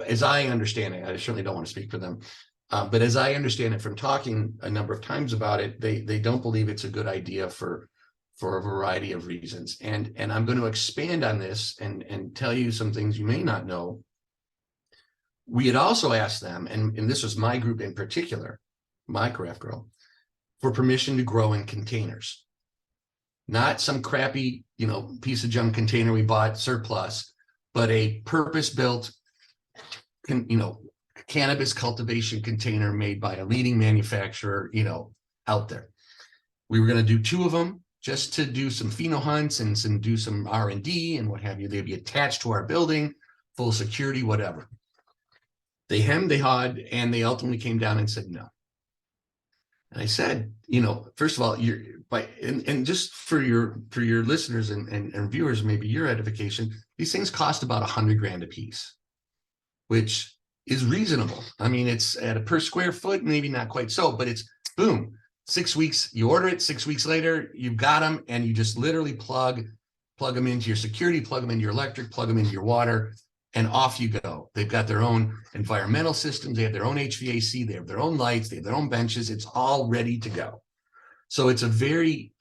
Speaker 2: as I understand it, I certainly don't want to speak for them, but as I understand it from talking a number of times about it, they don't believe it's a good idea for a variety of reasons. And I'm going to expand on this and tell you some things you may not know. We had also asked them, and this was my group in particular, my craft grow, for permission to grow in containers. Not some crappy, piece of junk container we bought surplus, but a purpose-built, cannabis cultivation container made by a leading manufacturer, out there. We were going to do 2 of them just to do some pheno hunts and do some R&D and what have you. They'd be attached to our building, full security, whatever. They hemmed, they hawed, and they ultimately came down and said no. And I said, first of all, and just for your listeners and viewers, maybe your edification, these things cost about $100,000 a piece, which is reasonable. I mean, it's at a per square foot, maybe not quite so, but it's boom, 6 weeks, you order it, 6 weeks later, you've got them, and you just literally plug them into your security, plug them into your electric, plug them into your water, and off you go. They've got their own environmental systems. They have their own HVAC. They have their own lights. They have their own benches. It's all ready to go. So it's a very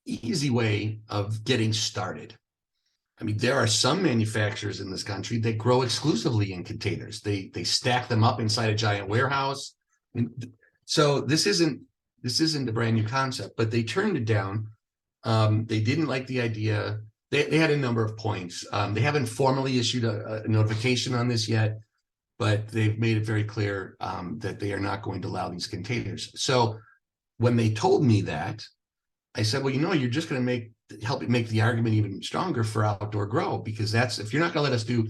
Speaker 2: easy way of getting started. I mean, there are some manufacturers in this country that grow exclusively in containers. They stack them up inside a giant warehouse. So this isn't a brand new concept, but they turned it down. They didn't like the idea. They had a number of points. They haven't formally issued a notification on this yet, but they've made it very clear that they are not going to allow these containers. So when they told me that, I said, well, you're just going to help it make the argument even stronger for outdoor grow, because if you're not going to let us do,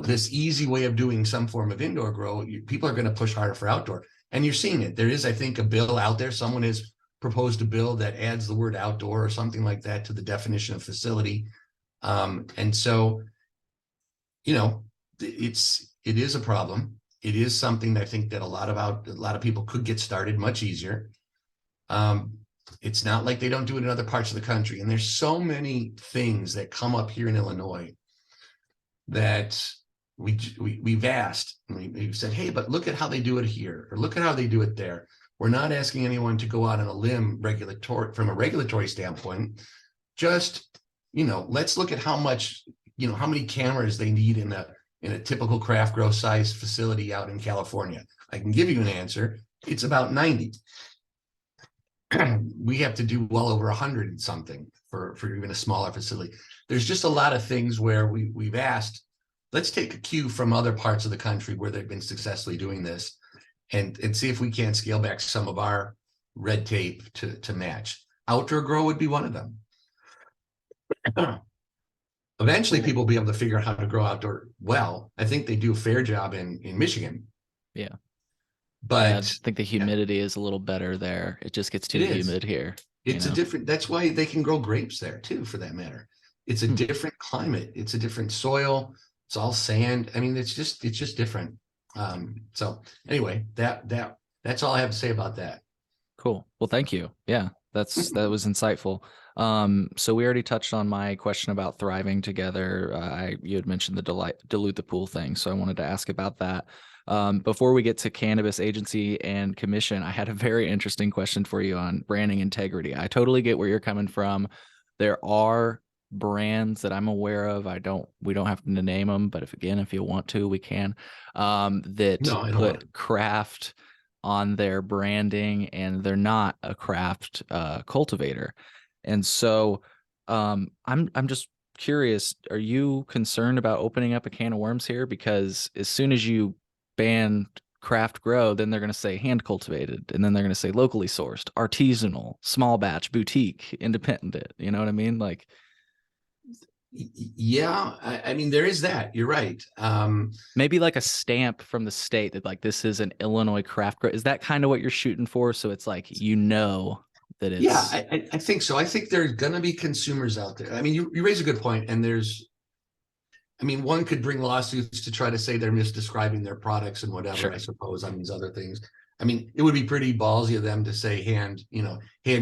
Speaker 2: this easy way of doing some form of indoor grow, people are going to push harder for outdoor. And you're seeing it. There is, I think, a bill out there. Someone has proposed a bill that adds the word outdoor or something like that to the definition of facility. And so, it is a problem. It is something that I think that a lot of people could get started much easier. It's not like they don't do it in other parts of the country. And there's so many things that come up here in Illinois that we've asked. We've said, hey, but look at how they do it here, or look at how they do it there. We're not asking anyone to go out on a limb from a regulatory standpoint. Just, let's look at how much, how many cameras they need in a typical craft grow size facility out in California. I can give you an answer. It's about 90. We have to do well over 100 and something for even a smaller facility. There's just a lot of things where we've asked, let's take a cue from other parts of the country where they've been successfully doing this and see if we can't scale back some of our red tape to match. Outdoor grow would be one of them. Eventually,
Speaker 1: Cool.
Speaker 2: people will be able to figure out how to grow outdoor well. I think they do a fair job in Michigan,
Speaker 1: Yeah. Yeah, I
Speaker 2: but
Speaker 1: think the
Speaker 2: yeah,
Speaker 1: humidity is a little better there. It just gets
Speaker 2: it
Speaker 1: too
Speaker 2: is.
Speaker 1: humid here, you
Speaker 2: It's a
Speaker 1: know.
Speaker 2: different, that's why they can grow grapes there too, for that matter. It's a
Speaker 1: Hmm.
Speaker 2: different climate. It's a different soil. It's all sand. I mean, it's just different. So anyway, that's all I have to say about that.
Speaker 1: Cool. Well, thank you. Yeah, that was insightful. So we already touched on my question about thriving together. You had mentioned the dilute the pool thing, so I wanted to ask about that. Before we get to cannabis agency and commission, I had a very interesting question for you on branding integrity. I totally get where you're coming from. There are brands that I'm aware of. We don't have to name them, but if you want to, we can. That
Speaker 2: No, I don't want to.
Speaker 1: put craft on their branding and they're not a craft cultivator. And so I'm just curious, are you concerned about opening up a can of worms here? Because as soon as you ban craft grow, then they're going to say hand cultivated, and then they're going to say locally sourced, artisanal, small batch, boutique, independent. You know what I mean? Like,
Speaker 2: Yeah, I mean, there is that. You're right.
Speaker 1: maybe like a stamp from the state that like this is an Illinois craft grow. Is that kind of what you're shooting for? So it's like that
Speaker 2: Yeah,
Speaker 1: it's
Speaker 2: I think so. I think there's going to be consumers out there. I mean, you raise a good point, and I mean, one could bring lawsuits to try to say they're misdescribing their products and whatever, I
Speaker 1: sure.
Speaker 2: suppose, on these other things. I mean, it would be pretty ballsy of them to say hand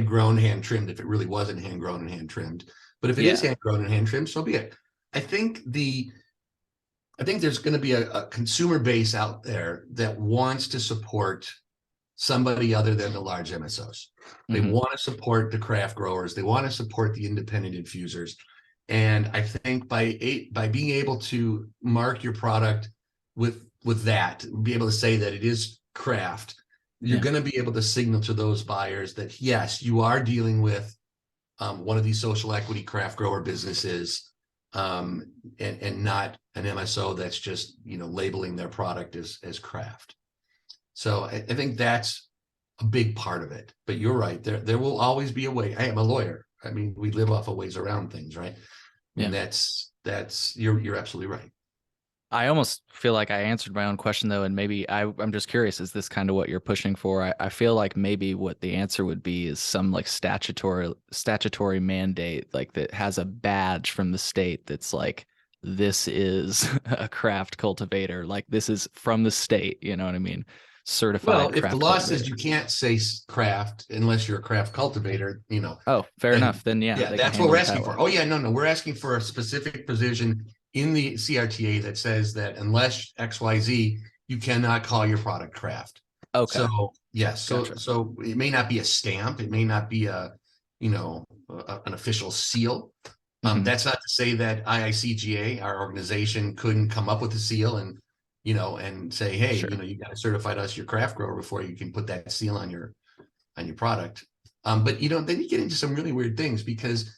Speaker 2: grown, hand trimmed if it really wasn't hand grown and hand trimmed. But if it is
Speaker 1: Yeah.
Speaker 2: hand grown and hand trimmed, so be it. I think I think there's going to be a consumer base out there that wants to support somebody other than the large MSOs. They
Speaker 1: Hmm.
Speaker 2: want to support the craft growers. They want to support the independent infusers. And I think by being able to mark your product with that, be able to say that it is craft, you're
Speaker 1: Yeah.
Speaker 2: going to be able to signal to those buyers that yes, you are dealing with one of these social equity craft grower businesses, and not an MSO that's just labeling their product as craft. So I think that's a big part of it. But you're right. There will always be a way. I am a lawyer. I mean, we live off of ways around things, right? And
Speaker 1: Yeah.
Speaker 2: that's you're absolutely right.
Speaker 1: I almost feel like I answered my own question though, and maybe I'm just curious, is this kind of what you're pushing for? I feel like maybe what the answer would be is some like statutory mandate, like that has a badge from the state that's like this is a craft cultivator, like this is from the state, you know what I mean?
Speaker 2: Well,
Speaker 1: Certified
Speaker 2: if the
Speaker 1: craft
Speaker 2: law says
Speaker 1: cultivator.
Speaker 2: you can't say craft unless you're a craft cultivator,
Speaker 1: Oh, fair
Speaker 2: then
Speaker 1: enough. Then yeah,
Speaker 2: yeah,
Speaker 1: they can
Speaker 2: that's what we're
Speaker 1: handle it that
Speaker 2: asking
Speaker 1: way.
Speaker 2: for. Oh yeah, no, we're asking for a specific provision in the CRTA that says that unless XYZ, you cannot call your product craft.
Speaker 1: Okay,
Speaker 2: So yes,
Speaker 1: gotcha.
Speaker 2: so it may not be a stamp, it may not be an official seal.
Speaker 1: Hmm.
Speaker 2: That's not to say that IICGA, our organization, couldn't come up with a seal and say, hey,
Speaker 1: Sure.
Speaker 2: you got to certify us your craft grower before you can put that seal on your product. But then you get into some really weird things because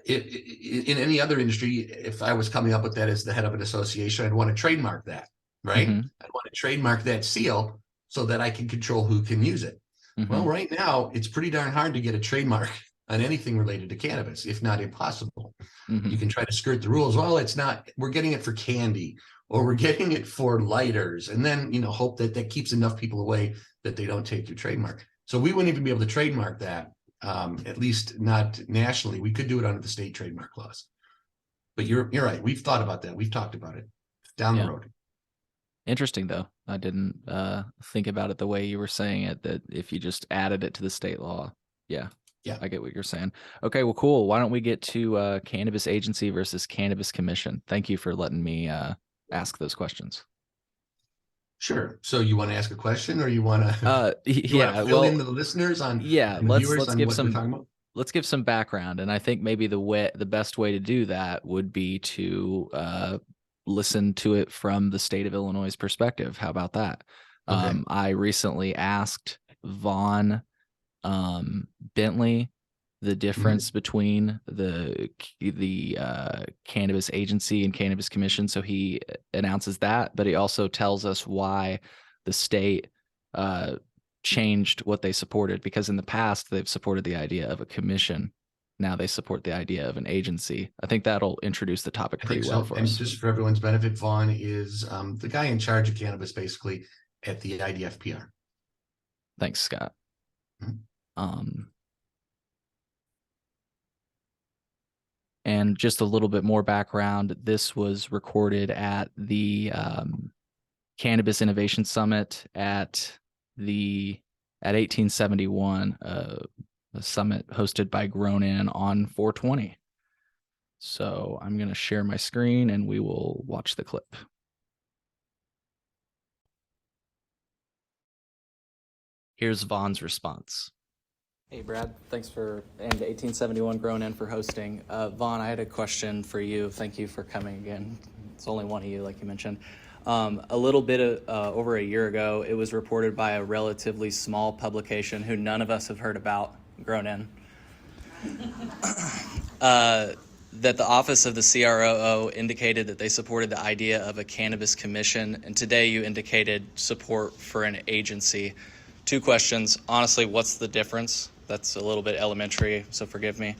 Speaker 2: in any other industry, if I was coming up with that as the head of an association, I'd want to trademark that, right?
Speaker 1: Hmm.
Speaker 2: I'd want to trademark that seal so that I can control who can use it. Well,
Speaker 1: Hmm.
Speaker 2: right now, it's pretty darn hard to get a trademark on anything related to cannabis, if not impossible. You
Speaker 1: Hmm.
Speaker 2: can try to skirt the rules. Well, it's not, we're getting it for candy or we're getting it for lighters, and then, hope that that keeps enough people away that they don't take your trademark. So we wouldn't even be able to trademark that, at least not nationally. We could do it under the state trademark laws. But you're right. We've thought about that. We've talked about it down the
Speaker 1: Yeah.
Speaker 2: road.
Speaker 1: Interesting though. I didn't think about it the way you were saying it, that if you just added it to the state law. Yeah.
Speaker 2: Yeah,
Speaker 1: I get what you're saying. Okay, well cool. Why don't we get to cannabis agency versus cannabis commission? Thank you for letting me ask those questions.
Speaker 2: sure. So you want to ask a question, or you want to you want to
Speaker 1: Yeah,
Speaker 2: fill in
Speaker 1: well,
Speaker 2: the listeners on
Speaker 1: yeah,
Speaker 2: and the viewers
Speaker 1: let's
Speaker 2: on
Speaker 1: give
Speaker 2: what we're talking about?
Speaker 1: some background, and I think maybe the best way to do that would be to listen to it from the state of Illinois' perspective. How about that?
Speaker 2: Okay.
Speaker 1: I recently asked Vaughn Bentley the
Speaker 2: Mhm.
Speaker 1: difference between the cannabis agency and cannabis commission. So he announces that, but he also tells us why the state uh, changed what they supported, because in the past they've supported the idea of a commission. now they support the idea of an agency. I think that'll introduce the topic
Speaker 2: I
Speaker 1: pretty
Speaker 2: think
Speaker 1: well
Speaker 2: so.
Speaker 1: for
Speaker 2: And
Speaker 1: us.
Speaker 2: just for everyone's benefit, Vaughn is the guy in charge of cannabis, basically at the IDFPR.
Speaker 1: Thanks, Scott.
Speaker 2: Mhm.
Speaker 1: And just a little bit more background. This was recorded at the Cannabis Innovation Summit at 1871, a summit hosted by Grown In on 420. So I'm going to share my screen and we will watch the clip. Here's Vaughn's response. Hey, Brad, thanks and 1871 Grown In for hosting. Vaughn, I had a question for you. Thank you for coming again. It's only one of you, like you mentioned. A little bit over a year ago, it was reported by a relatively small publication who none of us have heard about, Grown In, that the office of the CROO indicated that they supported the idea of a cannabis commission, and today you indicated support for an agency. Two questions. Honestly, what's the difference? That's a little bit elementary, so forgive me.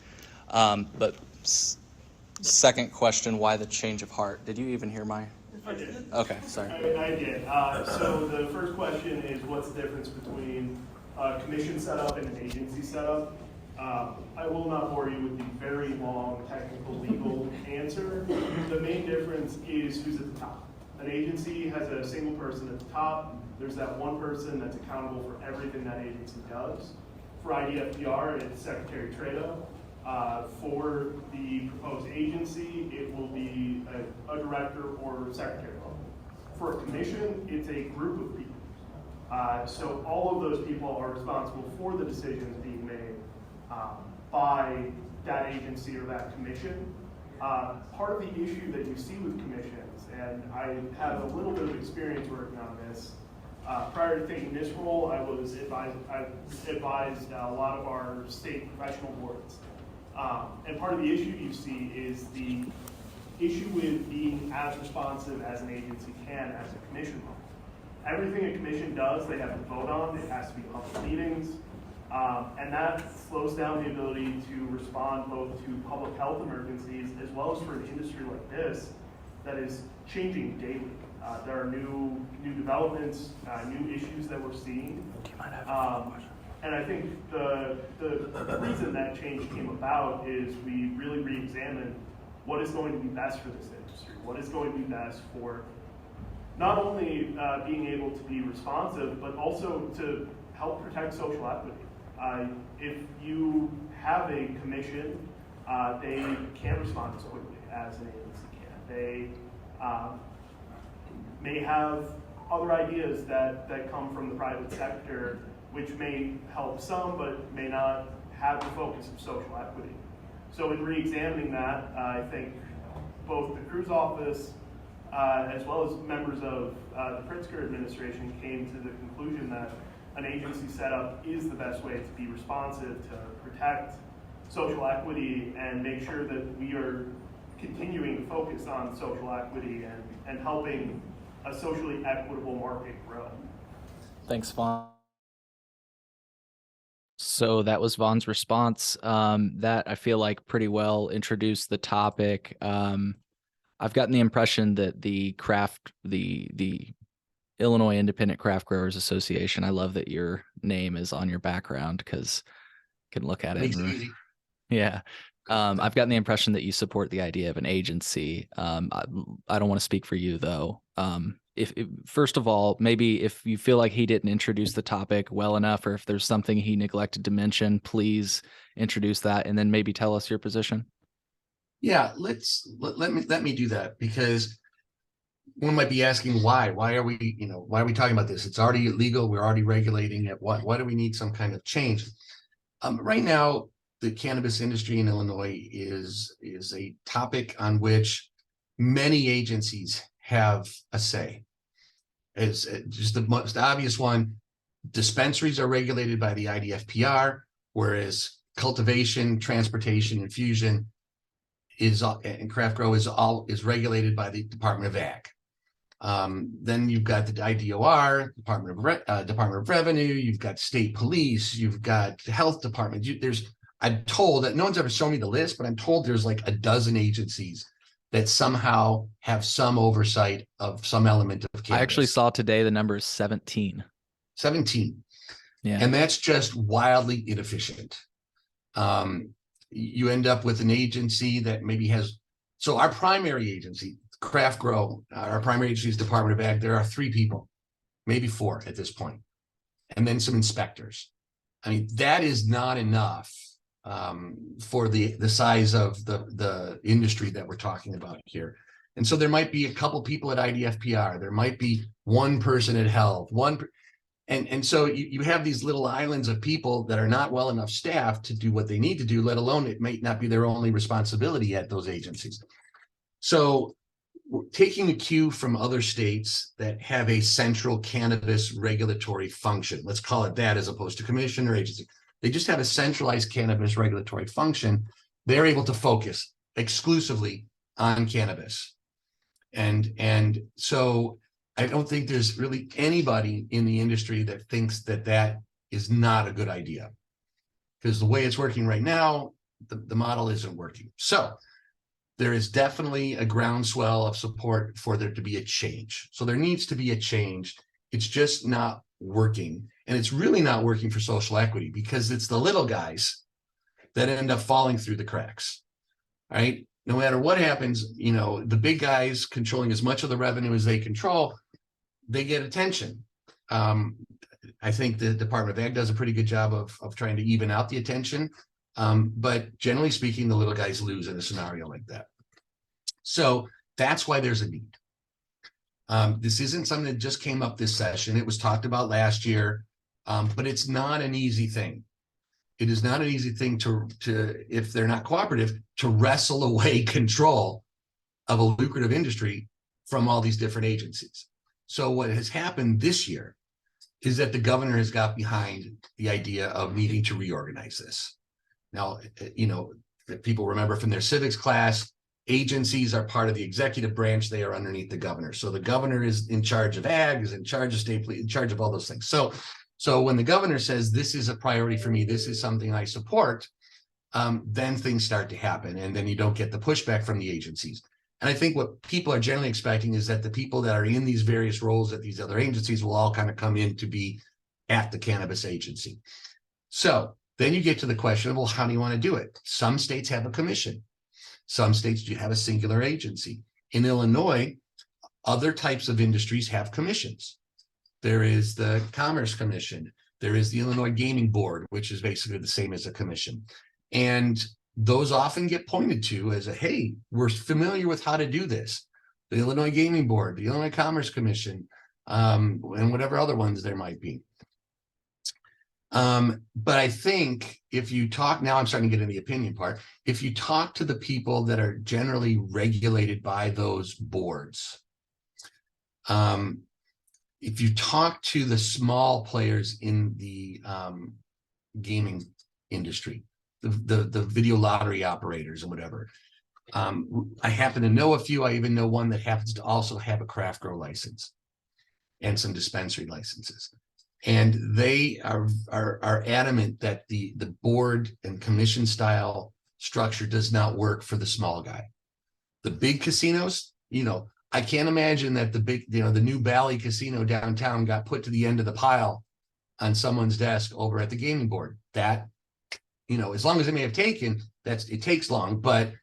Speaker 1: But second question, why the change of heart? Did you even hear my?
Speaker 3: I did.
Speaker 1: Okay, sorry.
Speaker 3: I did. So the first question is, what's the difference between a commission setup and an agency setup? I will not bore you with the very long technical legal answer. The main difference is who's at the top. An agency has a single person at the top. There's that one person that's accountable for everything that agency does. For IDFPR, it's Secretary Trado. For the proposed agency, it will be a director or secretary level. For a commission, it's a group of people. So all of those people are responsible for the decisions being made by that agency or that commission. Part of the issue that you see with commissions, and I have a little bit of experience working on this. Prior to taking this role, I advised a lot of our state professional boards. And part of the issue you see is the issue with being as responsive as an agency can as a commission will. Everything a commission does, they have to vote on. It has to be public meetings. And that slows down the ability to respond both to public health emergencies as well as for an industry like this that is changing daily. There are new developments, new issues that we're seeing. And I think the reason that change came about is we really re-examined what is going to be best for this industry, what is going to be best for not only being able to be responsive, but also to help protect social equity. If you have a commission, they can't respond as quickly as an agency can. They may have other ideas that come from the private sector, which may help some, but may not have the focus of social equity. So in re-examining that, I think both the Cruz office, as well as members of the Pritzker administration came to the conclusion that an agency setup is the best way to be responsive, to protect social equity and make sure that we are continuing to focus on social equity and helping a socially equitable market grow.
Speaker 1: Thanks, Vaughn. So that was Vaughn's response. That I feel like pretty well introduced the topic. I've gotten the impression that the Illinois Independent Craft Growers Association, I love that your name is on your background because you can look at it.
Speaker 2: Makes it easy.
Speaker 1: Yeah. I've gotten the impression that you support the idea of an agency. I don't want to speak for you though. If first of all, maybe if you feel like he didn't introduce the topic well enough, or if there's something he neglected to mention, please introduce that and then maybe tell us your position.
Speaker 2: Yeah, let me do that, because one might be asking why are we talking about this? It's already illegal. We're already regulating it. Why do we need some kind of change? Right now, the cannabis industry in Illinois is a topic on which many agencies have a say. It's just the most obvious one. Dispensaries are regulated by the IDFPR, whereas cultivation, transportation, infusion and craft grow is regulated by the Department of Ag. Then you've got the IDOR, Department of Revenue. You've got state police. You've got the health department. There's I'm told that no one's ever shown me the list, but I'm told there's like a dozen agencies that somehow have some oversight of some element of
Speaker 1: I actually
Speaker 2: cannabis.
Speaker 1: saw today the number is 17.
Speaker 2: 17.
Speaker 1: Yeah.
Speaker 2: And that's just wildly inefficient. You end up with an agency that maybe has, so our primary agency, Craft Grow, our primary agency is Department of Ag. There are 3 people, maybe 4 at this point, and then some inspectors. I mean, that is not enough for the size of the industry that we're talking about here. And so there might be a couple people at IDFPR. There might be one person at health, and so you have these little islands of people that are not well enough staffed to do what they need to do, let alone it might not be their only responsibility at those agencies. So taking a cue from other states that have a central cannabis regulatory function, let's call it that, as opposed to commission or agency. They just have a centralized cannabis regulatory function. They're able to focus exclusively on cannabis. And so I don't think there's really anybody in the industry that thinks that that is not a good idea, because the way it's working right now, the model isn't working. So there is definitely a groundswell of support for there to be a change. So there needs to be a change. It's just not working. And it's really not working for social equity, because it's the little guys that end up falling through the cracks, right? No matter what happens, you know, the big guys controlling as much of the revenue as they control, they get attention. I think the Department of Ag does a pretty good job of trying to even out the attention. But generally speaking, the little guys lose in a scenario like that. So that's why there's a need. This isn't something that just came up this session. It was talked about last year, but it's not an easy thing. It is not an easy thing to if they're not cooperative, to wrestle away control of a lucrative industry from all these different agencies. So what has happened this year is that the governor has got behind the idea of needing to reorganize this. Now, you know, if people remember from their civics class, agencies are part of the executive branch. They are underneath the governor. So the governor is in charge of ag, is in charge of state police, in charge of all those things. So when the governor says, this is a priority for me, this is something I support, then things start to happen. And then you don't get the pushback from the agencies. And I think what people are generally expecting is that the people that are in these various roles at these other agencies will all kind of come in to be at the cannabis agency. So then you get to the question of, well, how do you want to do it? Some states have a commission. Some states do have a singular agency. In Illinois, other types of industries have commissions. There is the Commerce Commission. There is the Illinois Gaming Board, which is basically the same as a commission. And those often get pointed to as a, hey, we're familiar with how to do this. The Illinois Gaming Board, the Illinois Commerce Commission, and whatever other ones there might be. But I think if you talk, now I'm starting to get in the opinion part, if you talk to the people that are generally regulated by those boards, if you talk to the small players in the gaming industry, the video lottery operators and whatever, I happen to know a few. I even know one that happens to also have a craft grow license and some dispensary licenses. And they are adamant that the board and commission style structure does not work for the small guy. The big casinos, you know, I can't imagine that the big, you know, the New Valley Casino downtown got put to the end of the pile on someone's desk over at the gaming board. That, you know, as long as it may have taken, it takes long, but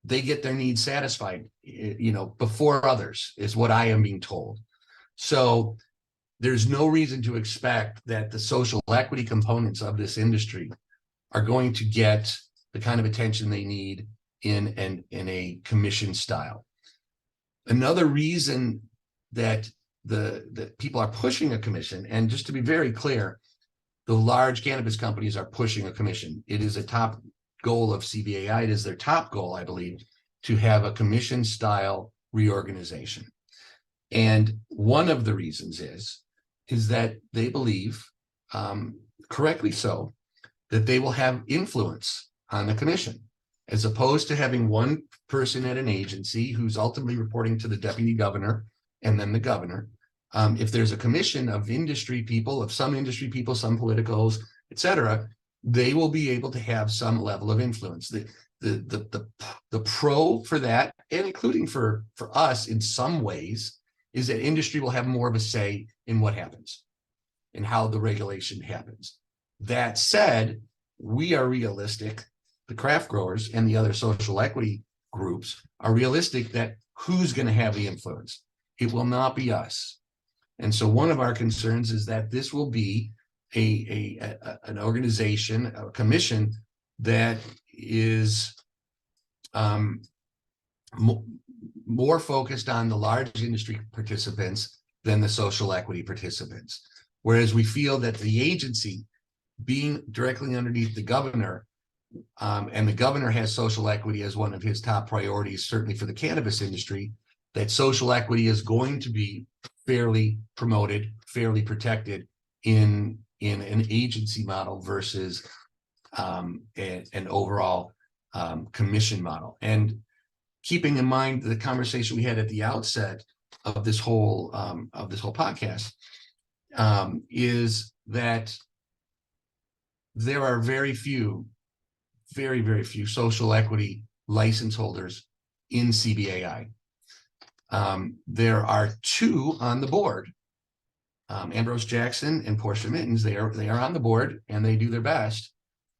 Speaker 2: they get their needs satisfied, you know, before others, is what I am being told. So there's no reason to expect that the social equity components of this industry are going to get the kind of attention they need in a commission style. Another reason that that people are pushing a commission, and just to be very clear, the large cannabis companies are pushing a commission. It is a top goal of CBAI. It is their top goal, I believe, to have a commission style reorganization. And one of the reasons is that they believe, correctly so, that they will have influence on the commission, as opposed to having one person at an agency who's ultimately reporting to the deputy governor and then the governor. If there's a commission of industry people, some politicals, et cetera, they will be able to have some level of influence. The pro for that, and including for us in some ways, is that industry will have more of a say in what happens and how the regulation happens. That said, we are realistic. The craft growers and the other social equity groups are realistic that who's going to have the influence? It will not be us. And so one of our concerns is that this will be an organization, a commission that is more focused on the large industry participants than the social equity participants. Whereas we feel that the agency, being directly underneath the governor, and the governor has social equity as one of his top priorities, certainly for the cannabis industry, that social equity is going to be fairly promoted, fairly protected in an agency model versus an overall commission model. And keeping in mind the conversation we had at the outset of this whole podcast, is that there are very few social equity license holders in CBAI. There are two on the board, Ambrose Jackson and Portia Mittens. They are on the board and they do their best,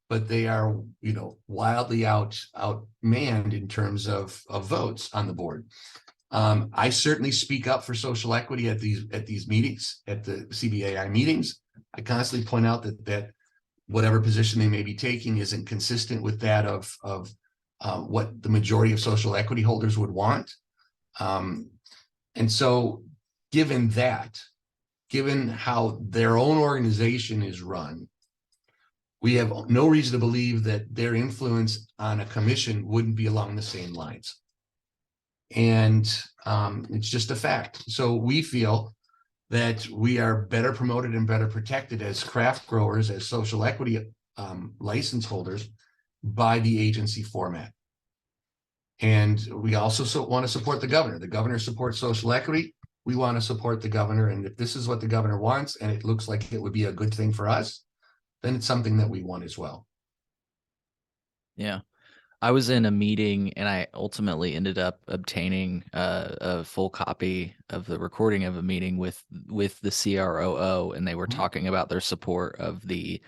Speaker 2: but they are, wildly outmanned in terms of votes on the board. I certainly speak up for social equity at these meetings, at the CBAI meetings. I constantly point out that whatever position they may be taking isn't consistent with that of what the majority of social equity holders would want. And so given how their own organization is run, we have no reason to believe that their influence on a commission wouldn't be along the same lines. And it's just a fact. So we feel that we are better promoted and better protected as craft growers, as social equity license holders by the agency format. And we also want to support the governor. The governor supports social equity. We want to support the governor. And if this is what the governor wants, and it looks like it would be a good thing for us, then it's something that we want as well.
Speaker 1: Yeah. I was in a meeting and I ultimately ended up obtaining a full copy of the recording of a meeting with the CROO, and they were talking about their support of the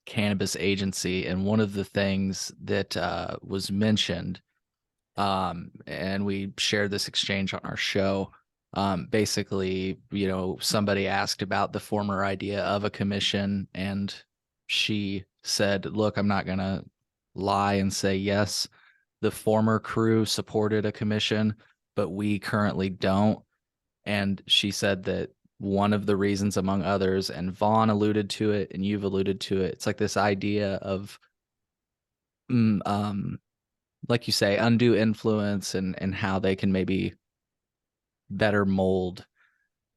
Speaker 1: cannabis agency. And one of the things that was mentioned, and we shared this exchange on our show, basically, somebody asked about the former idea of a commission, and she said, look, I'm not going to lie and say, yes, the former crew supported a commission, but we currently don't. And she said that one of the reasons, among others, and Vaughn alluded to it and you've alluded to it, it's like this idea of like you say, undue influence and how they can maybe better mold,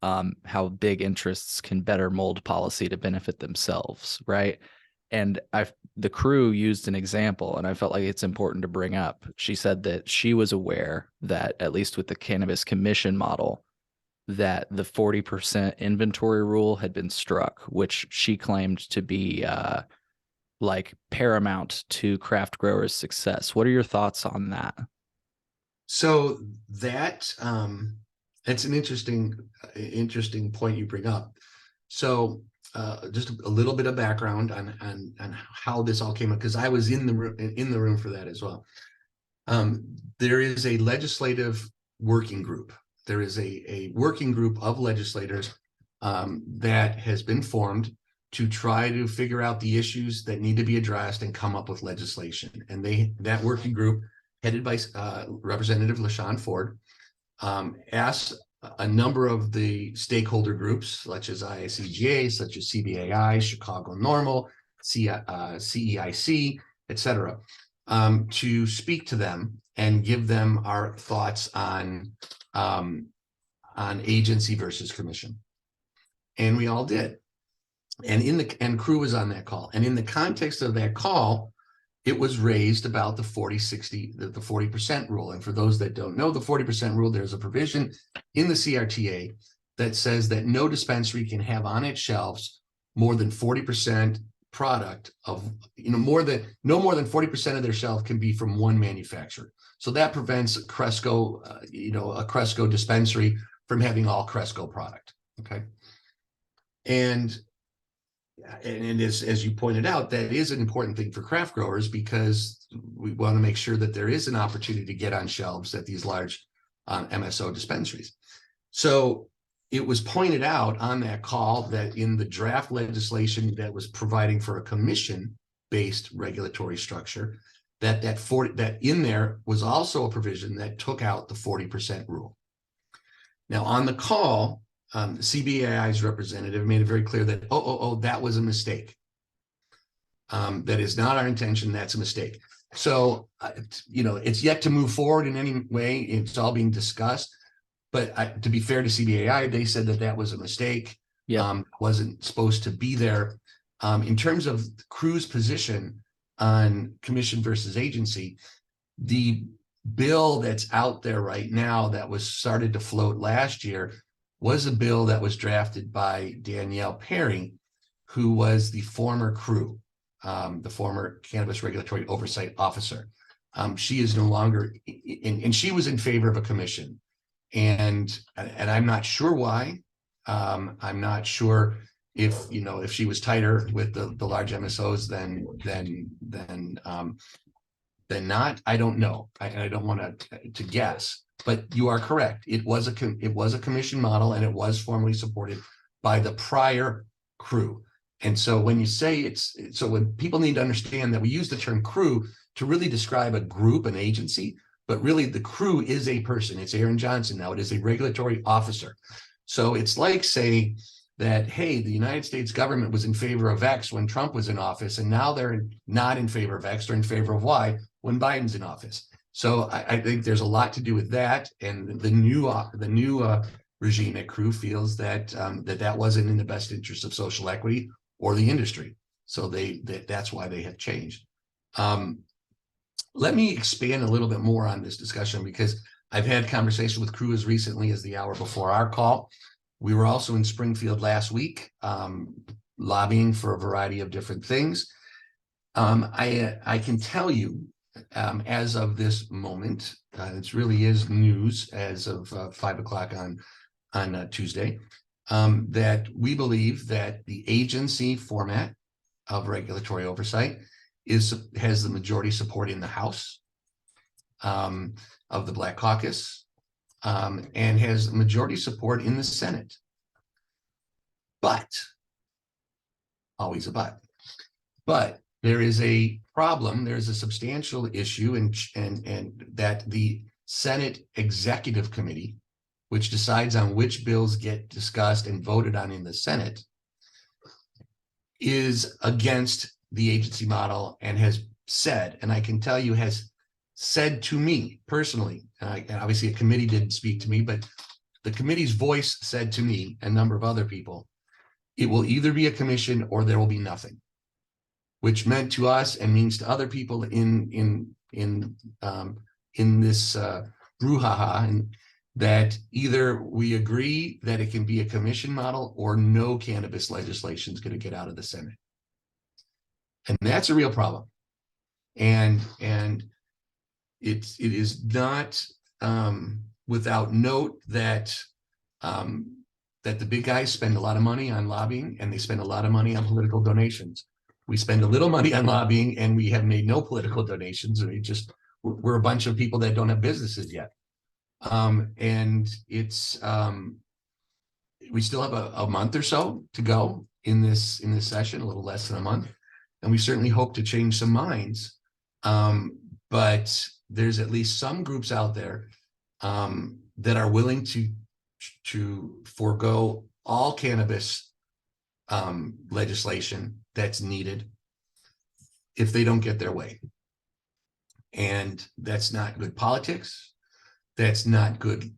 Speaker 1: how big interests can better mold policy to benefit themselves, right? And the crew used an example, and I felt like it's important to bring up. She said that she was aware that, at least with the cannabis commission model, that the 40% inventory rule had been struck, which she claimed to be like paramount to craft growers' success. What are your thoughts on that?
Speaker 2: So that it's an interesting point you bring up. So just a little bit of background on how this all came up, because I was in the room for that as well. There is a legislative working group. There is a working group of legislators that has been formed to try to figure out the issues that need to be addressed and come up with legislation. And that working group, headed by Representative LaShawn Ford, asked a number of the stakeholder groups, such as IICGA, such as CBAI, Chicago NORML, CEIC, et cetera, to speak to them and give them our thoughts on agency versus commission. And we all did. And crew was on that call. And in the context of that call, it was raised about the 40% rule. And for those that don't know the 40% rule, there's a provision in the CRTA that says that no dispensary can have on its shelves more than 40% product of, no more than 40% of their shelf can be from one manufacturer. So that prevents Cresco, a Cresco dispensary from having all Cresco product. Okay. And as you pointed out, that is an important thing for craft growers, because we want to make sure that there is an opportunity to get on shelves at these large MSO dispensaries. So it was pointed out on that call that in the draft legislation that was providing for a commission-based regulatory structure, that in there was also a provision that took out the 40% rule. Now on the call, the CBAI's representative made it very clear that, that was a mistake. That is not our intention. That's a mistake. So, it's yet to move forward in any way. It's all being discussed. But to be fair to CBAI, they said that was a mistake.
Speaker 1: Yeah.
Speaker 2: Wasn't supposed to be there. In terms of Crew's position on commission versus agency, the bill that's out there right now that was started to float last year was a bill that was drafted by Danielle Perry, who was the former Crew, the former Cannabis Regulatory Oversight Officer. She is no longer, and she was in favor of a commission. And I'm not sure why. I'm not sure if she was tighter with the large MSOs than not. I don't know. I don't want to guess. But you are correct. It was a commission model, and it was formally supported by the prior Crew. And so when you say when people need to understand that we use the term Crew to really describe a group, an agency, but really the Crew is a person. It's Aaron Johnson now. It is a regulatory officer. So it's like saying that, hey, the United States government was in favor of X when Trump was in office, and now they're not in favor of X, they're in favor of Y when Biden's in office. So I think there's a lot to do with that. And the new regime at Crew feels that that wasn't in the best interest of social equity or the industry. So that's why they have changed. Let me expand a little bit more on this discussion, because I've had conversation with Crew as recently as the hour before our call. We were also in Springfield last week, lobbying for a variety of different things. I can tell you, as of this moment, it really is news as of 5 o'clock on Tuesday, that we believe that the agency format of regulatory oversight has the majority support in the House of the Black Caucus, and has majority support in the Senate. But, always a but there is a problem. There's a substantial issue, and that the Senate Executive Committee, which decides on which bills get discussed and voted on in the Senate, is against the agency model, and has said, and I can tell you has said to me personally, and obviously a committee didn't speak to me, but the committee's voice said to me, a number of other people, it will either be a commission or there will be nothing, which meant to us and means to other people in this brouhaha, and that either we agree that it can be a commission model or no cannabis legislation is going to get out of the Senate. And that's a real problem. And it is not without note that that the big guys spend a lot of money on lobbying, and they spend a lot of money on political donations. We spend a little money on lobbying, and we have made no political donations. We're a bunch of people that don't have businesses yet. And it's we still have a month or so to go in this session, a little less than a month, and we certainly hope to change some minds. But there's at least some groups out there that are willing to forego all cannabis legislation that's needed if they don't get their way. And that's not good politics. That's not good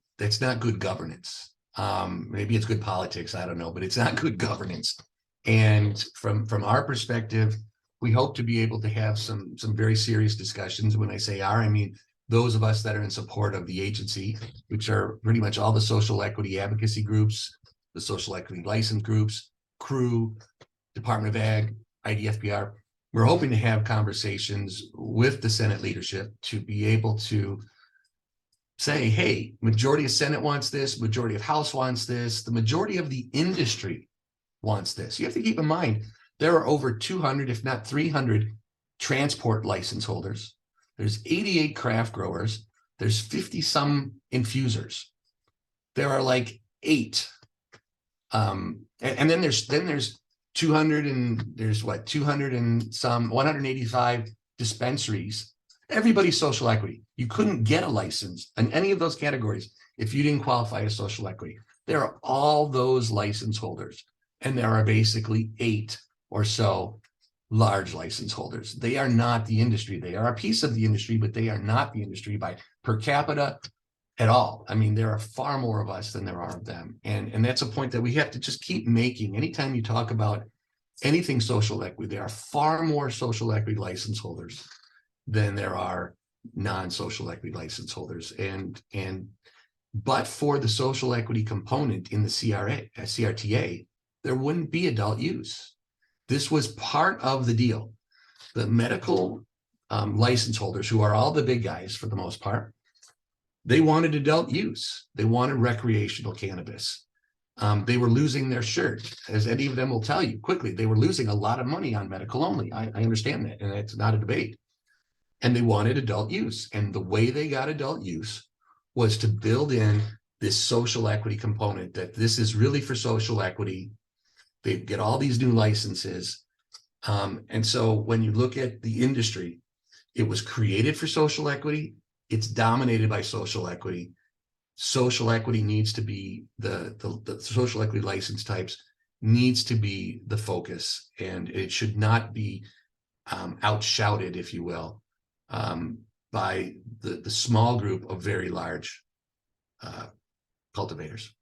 Speaker 2: governance. Maybe it's good politics, I don't know, but it's not good governance. And from our perspective, we hope to be able to have some very serious discussions. When I say our, I mean those of us that are in support of the agency, which are pretty much all the social equity advocacy groups, the social equity license groups, Crew, Department of Ag, IDFPR, we're hoping to have conversations with the Senate leadership to be able to say, hey, majority of Senate wants this, majority of House wants this, the majority of the industry wants this. You have to keep in mind, there are over 200, if not 300 transport license holders. There's 88 craft growers. There's 50 some infusers. There are like 8. And then there's 200 and there's what, 200 and some 185 dispensaries. Everybody's social equity. You couldn't get a license in any of those categories if you didn't qualify as social equity. There are all those license holders, and there are basically 8 or so large license holders. They are not the industry. They are a piece of the industry, but they are not the industry by per capita at all. I mean, there are far more of us than there are of them. And that's a point that we have to just keep making. Anytime you talk about anything social equity, there are far more social equity license holders than there are non-social equity license holders. But for the social equity component in the CRTA, there wouldn't be adult use. This was part of the deal. The medical license holders, who are all the big guys for the most part, they wanted adult use. They wanted recreational cannabis. They were losing their shirt, as any of them will tell you quickly. They were losing a lot of money on medical only. I understand that, and it's not a debate. And they wanted adult use. And the way they got adult use was to build in this social equity component, that this is really for social equity. They get all these new licenses. And so when you look at the industry, it was created for social equity. It's dominated by social equity. Social equity needs to be the social equity license types needs to be the focus, and it should not be outshouted, if you will, by the small group of very large cultivators.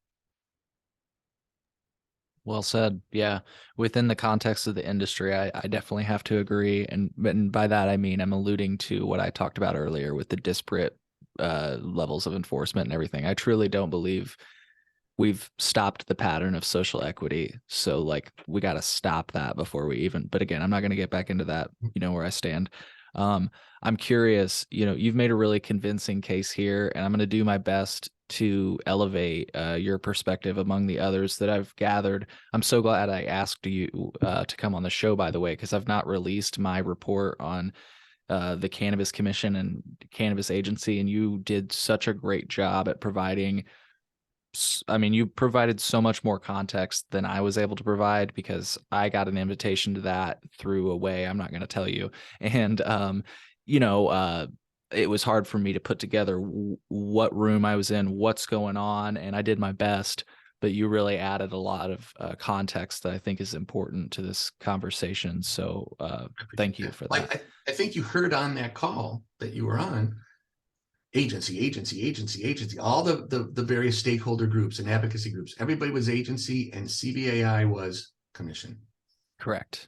Speaker 1: Well said. Yeah. Within the context of the industry, I definitely have to agree. And by that, I mean, I'm alluding to what I talked about earlier with the disparate levels of enforcement and everything. I truly don't believe we've stopped the pattern of social equity. So like, we got to stop that before we even, but again, I'm not going to get back into that, where I stand. I'm curious, you've made a really convincing case here, and I'm going to do my best to elevate your perspective among the others that I've gathered. I'm so glad I asked you to come on the show, by the way, because I've not released my report on the Cannabis Commission and Cannabis Agency, and you did such a great job at providing. I mean, you provided so much more context than I was able to provide, because I got an invitation to that through a way I'm not going to tell you. And, it was hard for me to put together what room I was in, what's going on, and I did my best, but you really added a lot of context that I think is important to this conversation. So thank you for that.
Speaker 2: I think you heard on that call that you were on, agency, all the various stakeholder groups and advocacy groups. Everybody was agency, and CBAI was commission.
Speaker 1: Correct.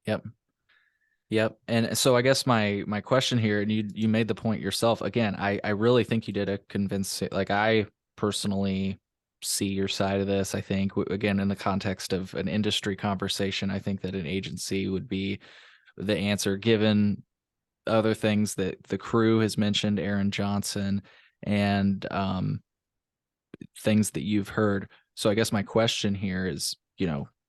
Speaker 1: Yep. And so I guess my question here, and you made the point yourself, again, I really think you did a convincing, like, I personally see your side of this. I think, again, in the context of an industry conversation, I think that an agency would be the answer, given other things that the crew has mentioned, Aaron Johnson, and things that you've heard. So I guess my question here is,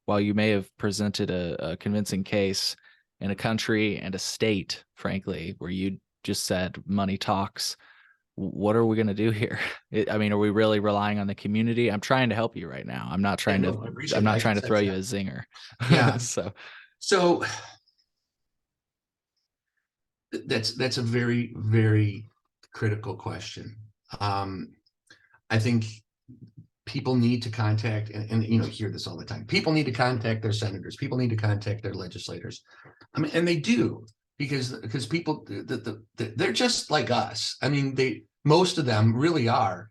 Speaker 1: while you may have presented a convincing case in a country and a state, frankly, where you just said money talks, what are we going to do here? I mean, are we really relying on the community? I'm trying to help you right now. I'm not trying to throw you a zinger.
Speaker 2: Yeah.
Speaker 1: So
Speaker 2: that's a very, very critical question. I think people need to contact, and hear this all the time. People need to contact their senators. People need to contact their legislators. I mean, and they do, because people, they're just like us. I mean, most of them really are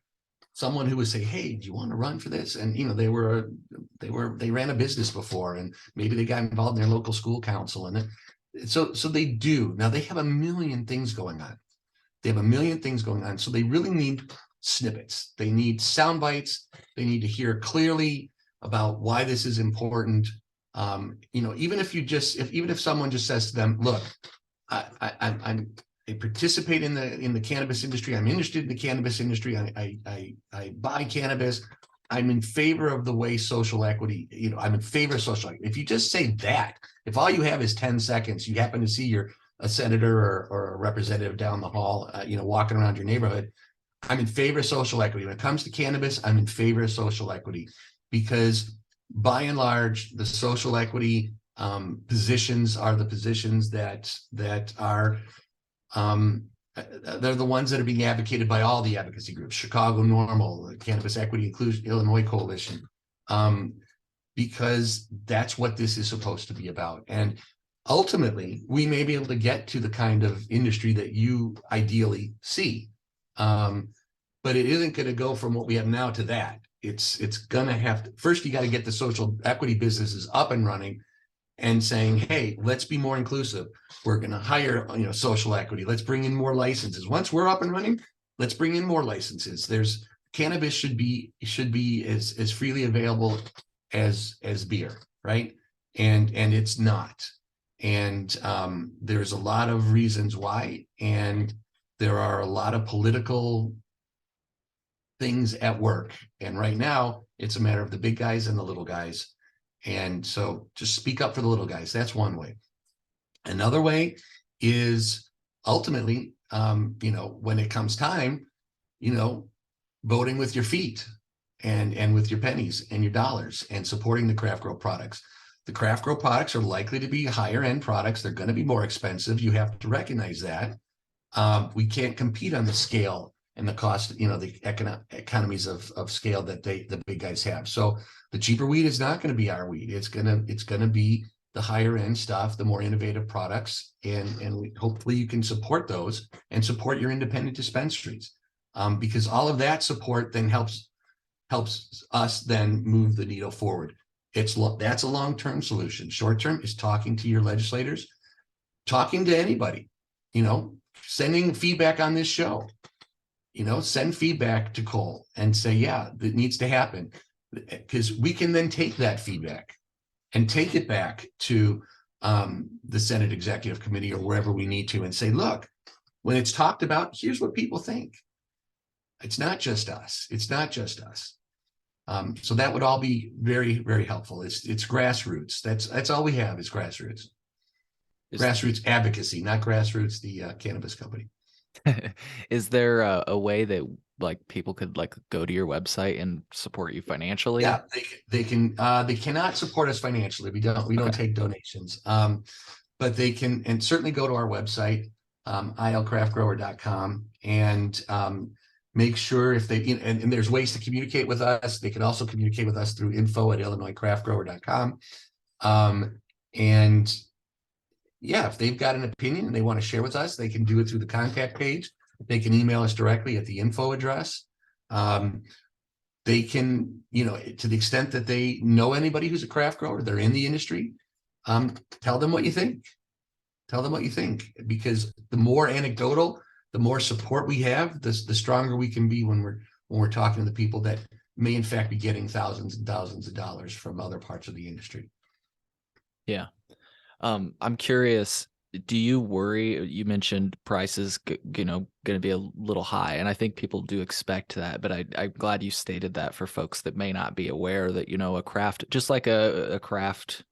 Speaker 2: someone who would say, "Hey, do you want to run for this?" And they ran a business before, and maybe they got involved in their local school council, and so they do. Now they have a million things going on. So they really need snippets. They need sound bites. They need to hear clearly about why this is important. You know, even if you just, even if someone just says to them, look, I participate in the cannabis industry. I'm interested in the cannabis industry. I buy cannabis. I'm in favor of the way social equity, you know, I'm in favor of social equity. If you just say that, if all you have is 10 seconds, you happen to see a senator or a representative down the hall, you know, walking around your neighborhood, I'm in favor of social equity. When it comes to cannabis, I'm in favor of social equity, because by and large, the social equity positions are the positions that are they're the ones that are being advocated by all the advocacy groups: Chicago Normal, the Cannabis Equity Inclusion Illinois Coalition, because that's what this is supposed to be about. And ultimately, we may be able to get to the kind of industry that you ideally see, but it isn't going to go from what we have now to that. It's going to have to, first you got to get the social equity businesses up and running and saying, hey, let's be more inclusive. We're going to hire, you know, social equity. Let's bring in more licenses. Once we're up and running, let's bring in more licenses. There's cannabis should be as freely available as beer, right? And it's not. And there's a lot of reasons why, and there are a lot of political things at work. And right now, it's a matter of the big guys and the little guys. And so just speak up for the little guys. That's one way. Another way is ultimately, you know, when it comes time, you know, voting with your feet and with your pennies and your dollars, and supporting the craft grow products. The craft grow products are likely to be higher end products. They're going to be more expensive. You have to recognize that. We can't compete on the scale and the cost, you know, the economies of scale that the big guys have. So the cheaper weed is not going to be our weed. It's gonna be the higher end stuff, the more innovative products, and hopefully you can support those and support your independent dispensaries, because all of that support then helps us then move the needle forward. That's a long-term solution. Short-term is talking to your legislators, talking to anybody, you know, sending feedback on this show. You know, send feedback to Cole and say, yeah, that needs to happen, because we can then take that feedback and take it back to the Senate Executive Committee or wherever we need to, and say, look, when it's talked about, here's what people think. It's not just us. It's not just us. So that would all be very, very helpful. It's grassroots. That's all we have is grassroots. Grassroots advocacy, not grassroots, the cannabis company.
Speaker 1: Is there a way that like people could like go to your website and support you financially?
Speaker 2: Yeah, they can. They cannot support us financially. We don't take donations. But they can, and certainly go to our website, ilcraftgrower.com, and make sure if they, and there's ways to communicate with us. They can also communicate with us through info@illinoiscraftgrower.com. And yeah, if they've got an opinion and they want to share with us, they can do it through the contact page. They can email us directly at the info address. They can, you know, to the extent that they know anybody who's a craft grower, they're in the industry, tell them what you think. Tell them what you think, because the more anecdotal, the more support we have, the stronger we can be when we're talking to the people that may in fact be getting thousands and thousands of dollars from other parts of the industry.
Speaker 1: Yeah. I'm curious, do you worry, you mentioned prices, you know, going to be a little high, and I think people do expect that, but I'm glad you stated that for folks that may not be aware that, you know, a craft, just like a craft,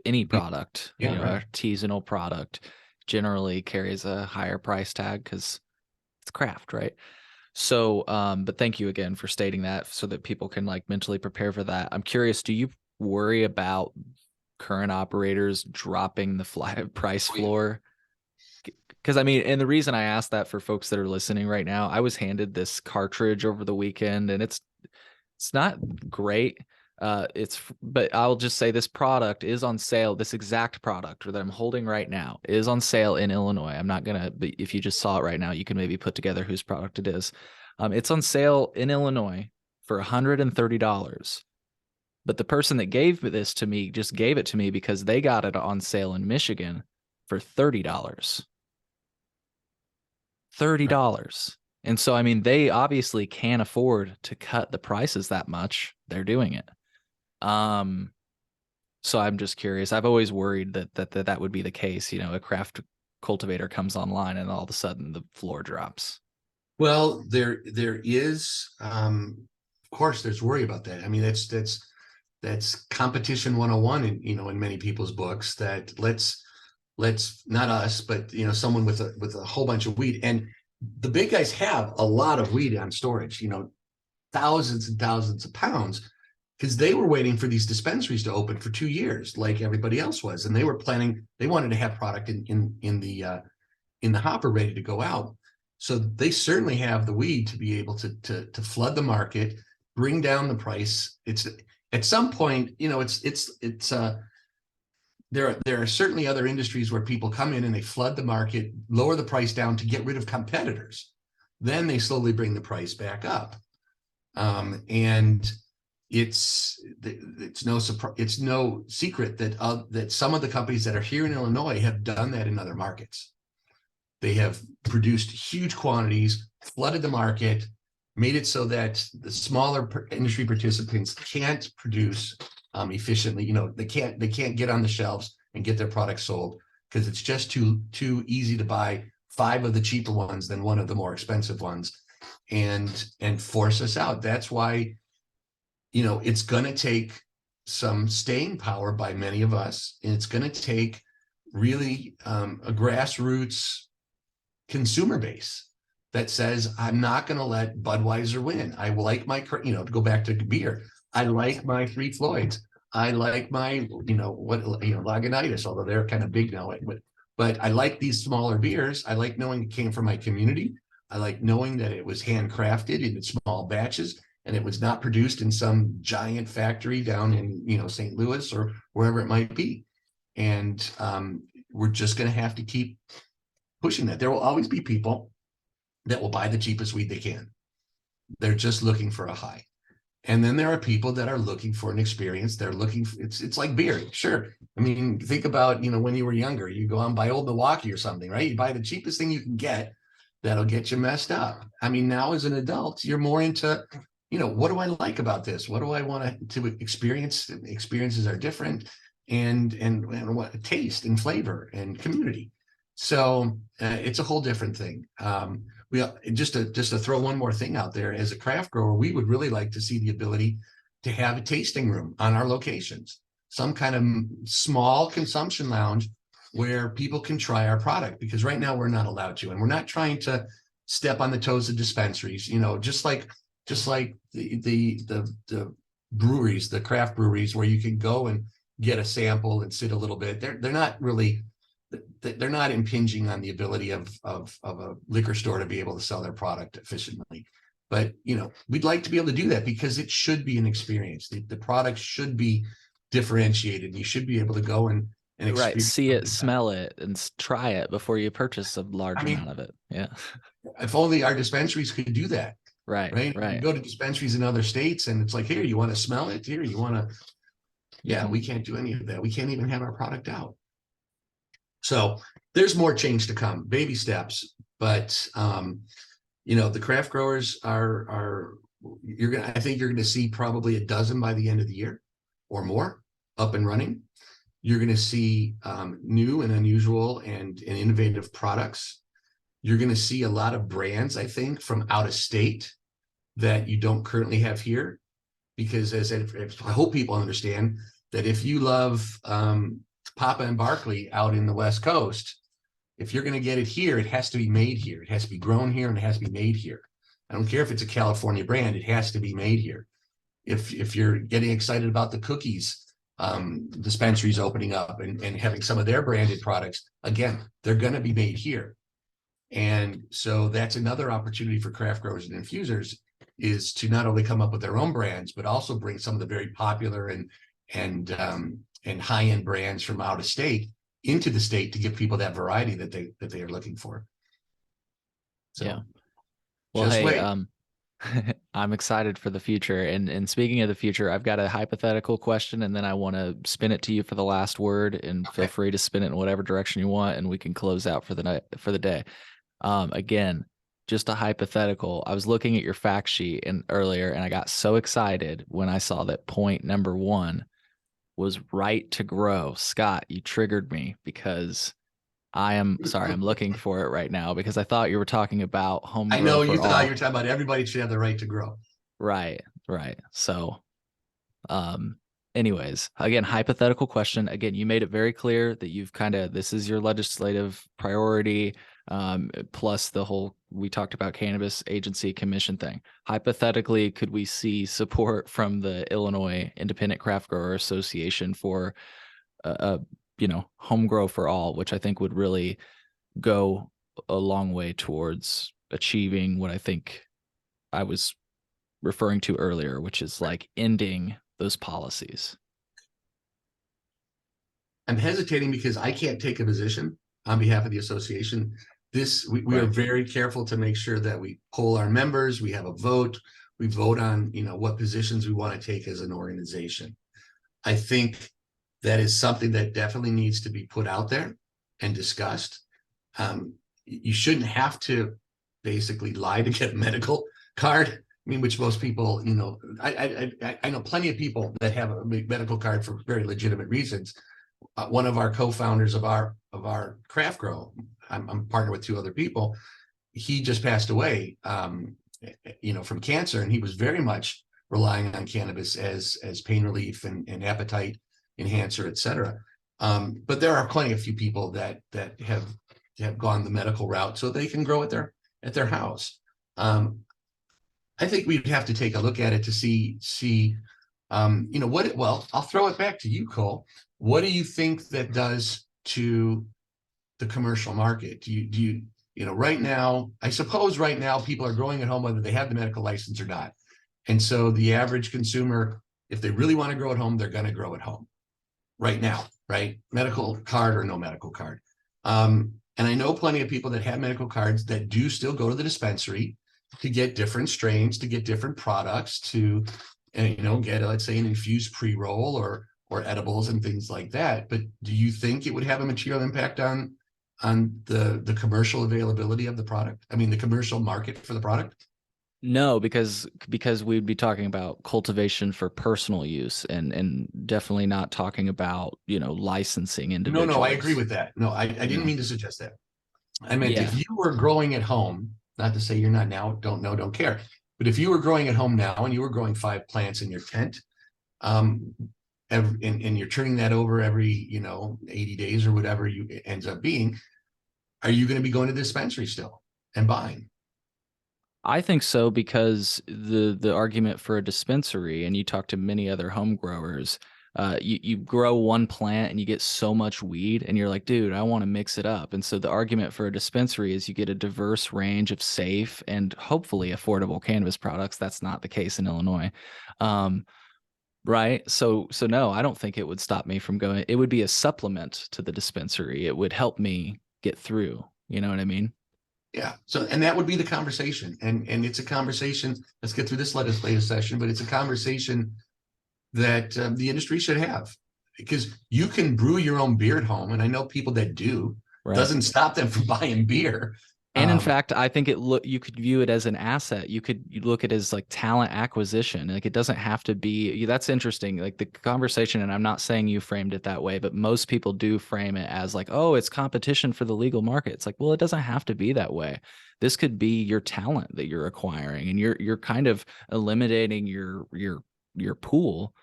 Speaker 1: any product,
Speaker 2: Yeah,
Speaker 1: you know,
Speaker 2: right.
Speaker 1: artisanal product generally carries a higher price tag because it's craft, right? So, but thank you again for stating that so that people can like mentally prepare for that. I'm curious, do you worry about current operators dropping the price floor? Because I mean, and the reason I asked that for folks that are listening right now, I was handed this cartridge over the weekend, and it's not great. But I'll just say this product is on sale. This exact product that I'm holding right now is on sale in Illinois. I'm not gonna, but if you just saw it right now, you can maybe put together whose product it is. It's on sale in Illinois for $130. But the person that gave this to me just gave it to me because they got it on sale in Michigan for $30. $30. And so, I mean, they obviously can't afford to cut the prices that much. They're doing it. So I'm just curious. I've always worried that would be the case. You know, a craft cultivator comes online and all of a sudden the floor drops.
Speaker 2: Well, there is, of course, there's worry about that. I mean, that's competition 101 in, in many people's books, that let's not us, but someone with a whole bunch of weed. And the big guys have a lot of weed on storage, thousands and thousands of pounds, because they were waiting for these dispensaries to open for 2 years, like everybody else was, and they wanted to have product in the hopper ready to go out. So they certainly have the weed to be able to flood the market, bring down the price. It's at some point, there are certainly other industries where people come in and they flood the market, lower the price down to get rid of competitors. Then they slowly bring the price back up. And it's no surprise, it's no secret that some of the companies that are here in Illinois have done that in other markets. They have produced huge quantities, flooded the market, made it so that the smaller industry participants can't produce efficiently. They can't get on the shelves and get their products sold because it's just too easy to buy 5 of the cheaper ones than 1 of the more expensive ones, and force us out. That's why it's going to take some staying power by many of us, and it's going to take really a grassroots consumer base that says, I'm not going to let Budweiser win. I like my, to go back to beer, I like my Three Floyds. I like my, Lagunitas, although they're kind of big now. But I like these smaller beers. I like knowing it came from my community. I like knowing that it was handcrafted in small batches and it was not produced in some giant factory down in, St. Louis or wherever it might be. And we're just going to have to keep pushing that. There will always be people that will buy the cheapest weed they can. They're just looking for a high. And then there are people that are looking for an experience. They're looking for, it's like beer. Sure. I mean, think about, when you were younger, you go out and buy Old Milwaukee or something, right? You buy the cheapest thing you can get that'll get you messed up. I mean, now as an adult, you're more into, what do I like about this? What do I want to experience? Experiences are different, and what taste and flavor and community. So it's a whole different thing. We just to throw one more thing out there, as a craft grower, we would really like to see the ability to have a tasting room on our locations, some kind of small consumption lounge where people can try our product, because right now we're not allowed to, and we're not trying to step on the toes of dispensaries. Just like the breweries, the craft breweries, where you can go and get a sample and sit a little bit. They're not really. They're not impinging on the ability of a liquor store to be able to sell their product efficiently. But, we'd like to be able to do that because it should be an experience. The product should be differentiated. You should be able to go and
Speaker 1: Right, see it, smell it, and try it before you purchase a large amount of it. Yeah.
Speaker 2: If only our dispensaries could do that.
Speaker 1: Right.
Speaker 2: You go to dispensaries in other states and it's like, here, you want to smell it? Here, you want to. Yeah, we can't do any of that. We can't even have our product out. So there's more change to come, baby steps, but the craft growers I think you're going to see probably a dozen by the end of the year or more up and running. You're going to see new and unusual and innovative products. You're going to see a lot of brands, I think, from out of state that you don't currently have here, because I hope people understand that if you love Papa and Barkley out in the West Coast, if you're going to get it here, it has to be made here. It has to be grown here and it has to be made here. I don't care if it's a California brand, it has to be made here. If you're getting excited about the cookies dispensaries opening up and having some of their branded products, again, they're going to be made here. And so that's another opportunity for craft growers and infusers, is to not only come up with their own brands, but also bring some of the very popular and high-end brands from out of state into the state to give people that variety that they are looking for. So,
Speaker 1: yeah. Well, hey, I'm excited for the future. And speaking of the future, I've got a hypothetical question, and then I want to spin it to you for the last word, and feel free to spin it in whatever direction you want, and we can close out for the night, for the day. Again, just a hypothetical. I was looking at your fact sheet earlier, and I got so excited when I saw that point number 1 was right to grow. Scott, you triggered me because I am sorry, I'm looking for it right now because I thought you were talking about home
Speaker 2: I
Speaker 1: grow
Speaker 2: know
Speaker 1: for
Speaker 2: you thought
Speaker 1: all.
Speaker 2: you were talking about everybody should have the right to grow.
Speaker 1: Right, right. So, um, anyways, again, hypothetical question. Again, you made it very clear that you've this is your legislative priority, plus the whole, we talked about cannabis agency commission thing. Hypothetically, could we see support from the Illinois Independent Craft Grower Association for home grow for all, which I think would really go a long way towards achieving what I think I was referring to earlier, which is like ending those policies.
Speaker 2: I'm hesitating because I can't take a position on behalf of the association. We are
Speaker 1: Right.
Speaker 2: very careful to make sure that we poll our members, we have a vote, we vote on, what positions we want to take as an organization. I think that is something that definitely needs to be put out there and discussed. You shouldn't have to basically lie to get a medical card. I mean, which most people, I know plenty of people that have a medical card for very legitimate reasons. One of our co-founders of our craft grow, I'm partnered with two other people. He just passed away, from cancer, and he was very much relying on cannabis as pain relief and appetite enhancer, et cetera. But there are plenty of few people that have gone the medical route so they can grow at their house. I think we'd have to take a look at it to see well, I'll throw it back to you, Cole. What do you think that does to the commercial market? Do you right now, I suppose right now people are growing at home whether they have the medical license or not. And so the average consumer, if they really want to grow at home, they're going to grow at home right now, right? Medical card or no medical card. And I know plenty of people that have medical cards that do still go to the dispensary to get different strains, to get different products, to get, let's say, an infused pre-roll or edibles and things like that. But do you think it would have a material impact on the commercial availability of the product? I mean, the commercial market for the product?
Speaker 1: No, because we'd be talking about cultivation for personal use and definitely not talking about, licensing individuals.
Speaker 2: No, I agree with that. No, I didn't mean to suggest that. I meant if you were growing at home, not to say you're not now, don't know, don't care. But if you were growing at home now and you were growing 5 plants in your tent, and you're turning that over every 80 days or whatever it ends up being, are you going to be going to the dispensary still and buying?
Speaker 1: I think so, because the argument for a dispensary, and you talk to many other home growers, you grow one plant and you get so much weed and you're like, dude, I want to mix it up. And so the argument for a dispensary is you get a diverse range of safe and hopefully affordable cannabis products. That's not the case in Illinois. Right. So no, I don't think it would stop me from going. It would be a supplement to the dispensary. It would help me get through. You know what I mean?
Speaker 2: Yeah. So, and that would be the conversation. And it's a conversation. Let's get through this legislative session, but it's a conversation that the industry should have, because you can brew your own beer at home. And I know people that do. Right. Doesn't stop them from buying beer.
Speaker 1: And in fact, I think you could view it as an asset. You look at it as like talent acquisition. Like, it doesn't have to be, that's interesting. Like the conversation, and I'm not saying you framed it that way, but most people do frame it as like, oh, it's competition for the legal market. It's like, well, it doesn't have to be that way. This could be your talent that you're acquiring, and you're kind of eliminating your pool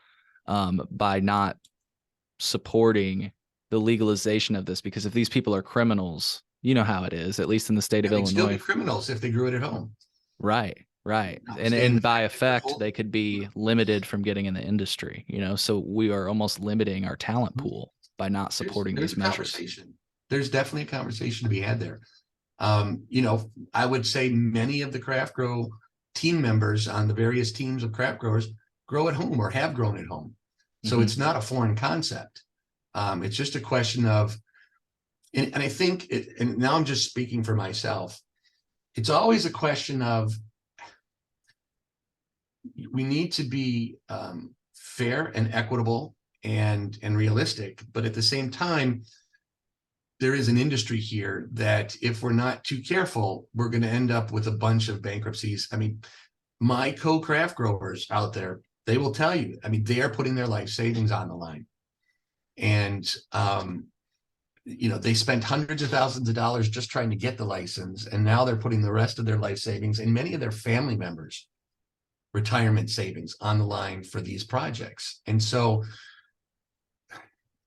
Speaker 1: by not supporting the legalization of this. Because if these people are criminals, you know how it is, at least in the state of Illinois.
Speaker 2: Still be criminals if they grew it at home.
Speaker 1: Right. And by effect, they could be limited from getting in the industry, so we are almost limiting our talent pool by not supporting these measures.
Speaker 2: There's definitely a conversation to be had there. I would say many of the craft grow team members on the various teams of craft growers grow at home or have grown at home. So it's not a foreign concept. It's just a question of, and I think, and now I'm just speaking for myself, it's always a question of, we need to be fair and equitable and realistic, but at the same time, there is an industry here that if we're not too careful, we're going to end up with a bunch of bankruptcies. I mean, my co-craft growers out there, they will tell you, I mean, they are putting their life savings on the line. And, you know, they spent hundreds of thousands of dollars just trying to get the license. And now they're putting the rest of their life savings and many of their family members' retirement savings on the line for these projects. And so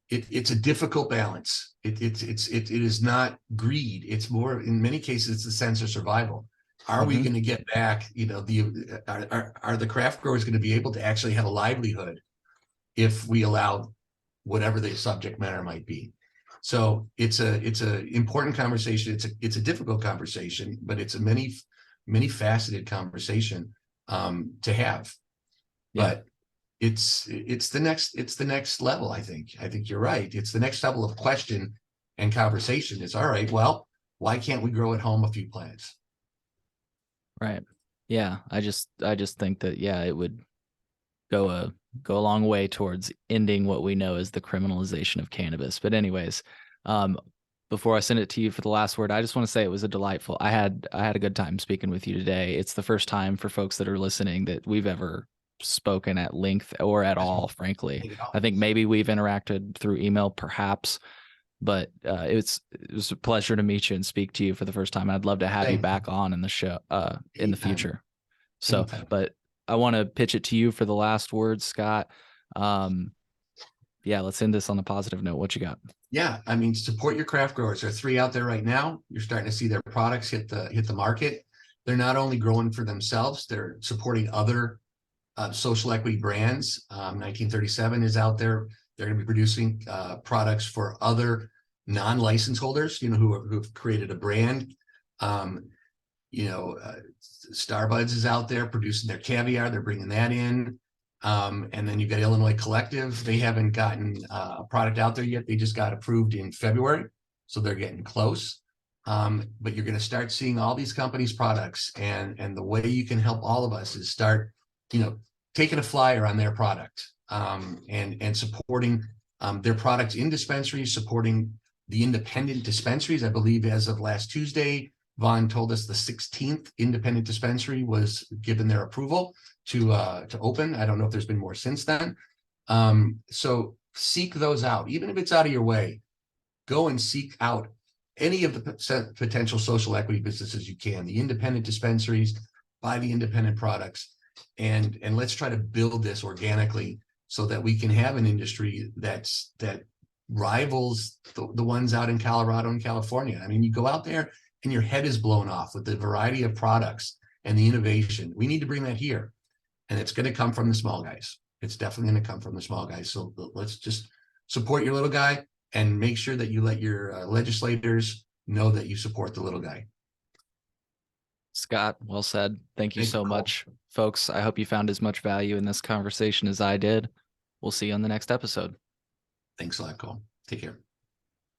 Speaker 2: it's a difficult balance. It is not greed. It's more, in many cases, it's a sense of survival. Are we going to get back, you know, are the craft growers going to be able to actually have a livelihood if we allow whatever the subject matter might be? So it's a important conversation. It's a difficult conversation, but it's a many faceted conversation to have.
Speaker 1: Yeah.
Speaker 2: But it's the next level. I think you're right. It's the next level of question and conversation. It's all right. Well, why can't we grow at home a few plants?
Speaker 1: Right. Yeah. I just think that, yeah, it would go a long way towards ending what we know as the criminalization of cannabis. But anyways, before I send it to you for the last word, I just want to say it was a delightful. I had a good time speaking with you today. It's the first time for folks that are listening that we've ever spoken at length or at all, frankly. I think maybe we've interacted through email perhaps, but it was a pleasure to meet you and speak to you for the first time. I'd love to have you back on in the show in the future. So, but I want to pitch it to you for the last word, Scott. Yeah, let's end this on a positive note. What you got?
Speaker 2: Yeah, I mean, support your craft growers. There are 3 out there right now. You're starting to see their products hit the market. They're not only growing for themselves, they're supporting other social equity brands. 1937 is out there. They're going to be producing products for other non-license holders, you know, who've created a brand. You know, Starbuds is out there producing their caviar. They're bringing that in. And then you've got Illinois Collective. They haven't gotten a product out there yet. They just got approved in February, so they're getting close. But you're going to start seeing all these companies' products, and the way you can help all of us is start, you know, taking a flyer on their product, and supporting their products in dispensaries, supporting the independent dispensaries. I believe as of last Tuesday, Vaughn told us the 16th independent dispensary was given their approval to open. I don't know if there's been more since then. So seek those out, even if it's out of your way. Go and seek out any of the potential social equity businesses you can, the independent dispensaries, buy the independent products, and let's try to build this organically so that we can have an industry that rivals the ones out in Colorado and California. I mean, you go out there and your head is blown off with the variety of products and the innovation. We need to bring that here. And it's going to come from the small guys. It's definitely going to come from the small guys. So let's just support your little guy and make sure that you let your legislators know that you support the little guy.
Speaker 1: Scott, well said. Thank you so much, folks. I hope you found as much value in this conversation as I did. We'll see you on the next episode.
Speaker 2: Thanks a lot, Cole. Take care.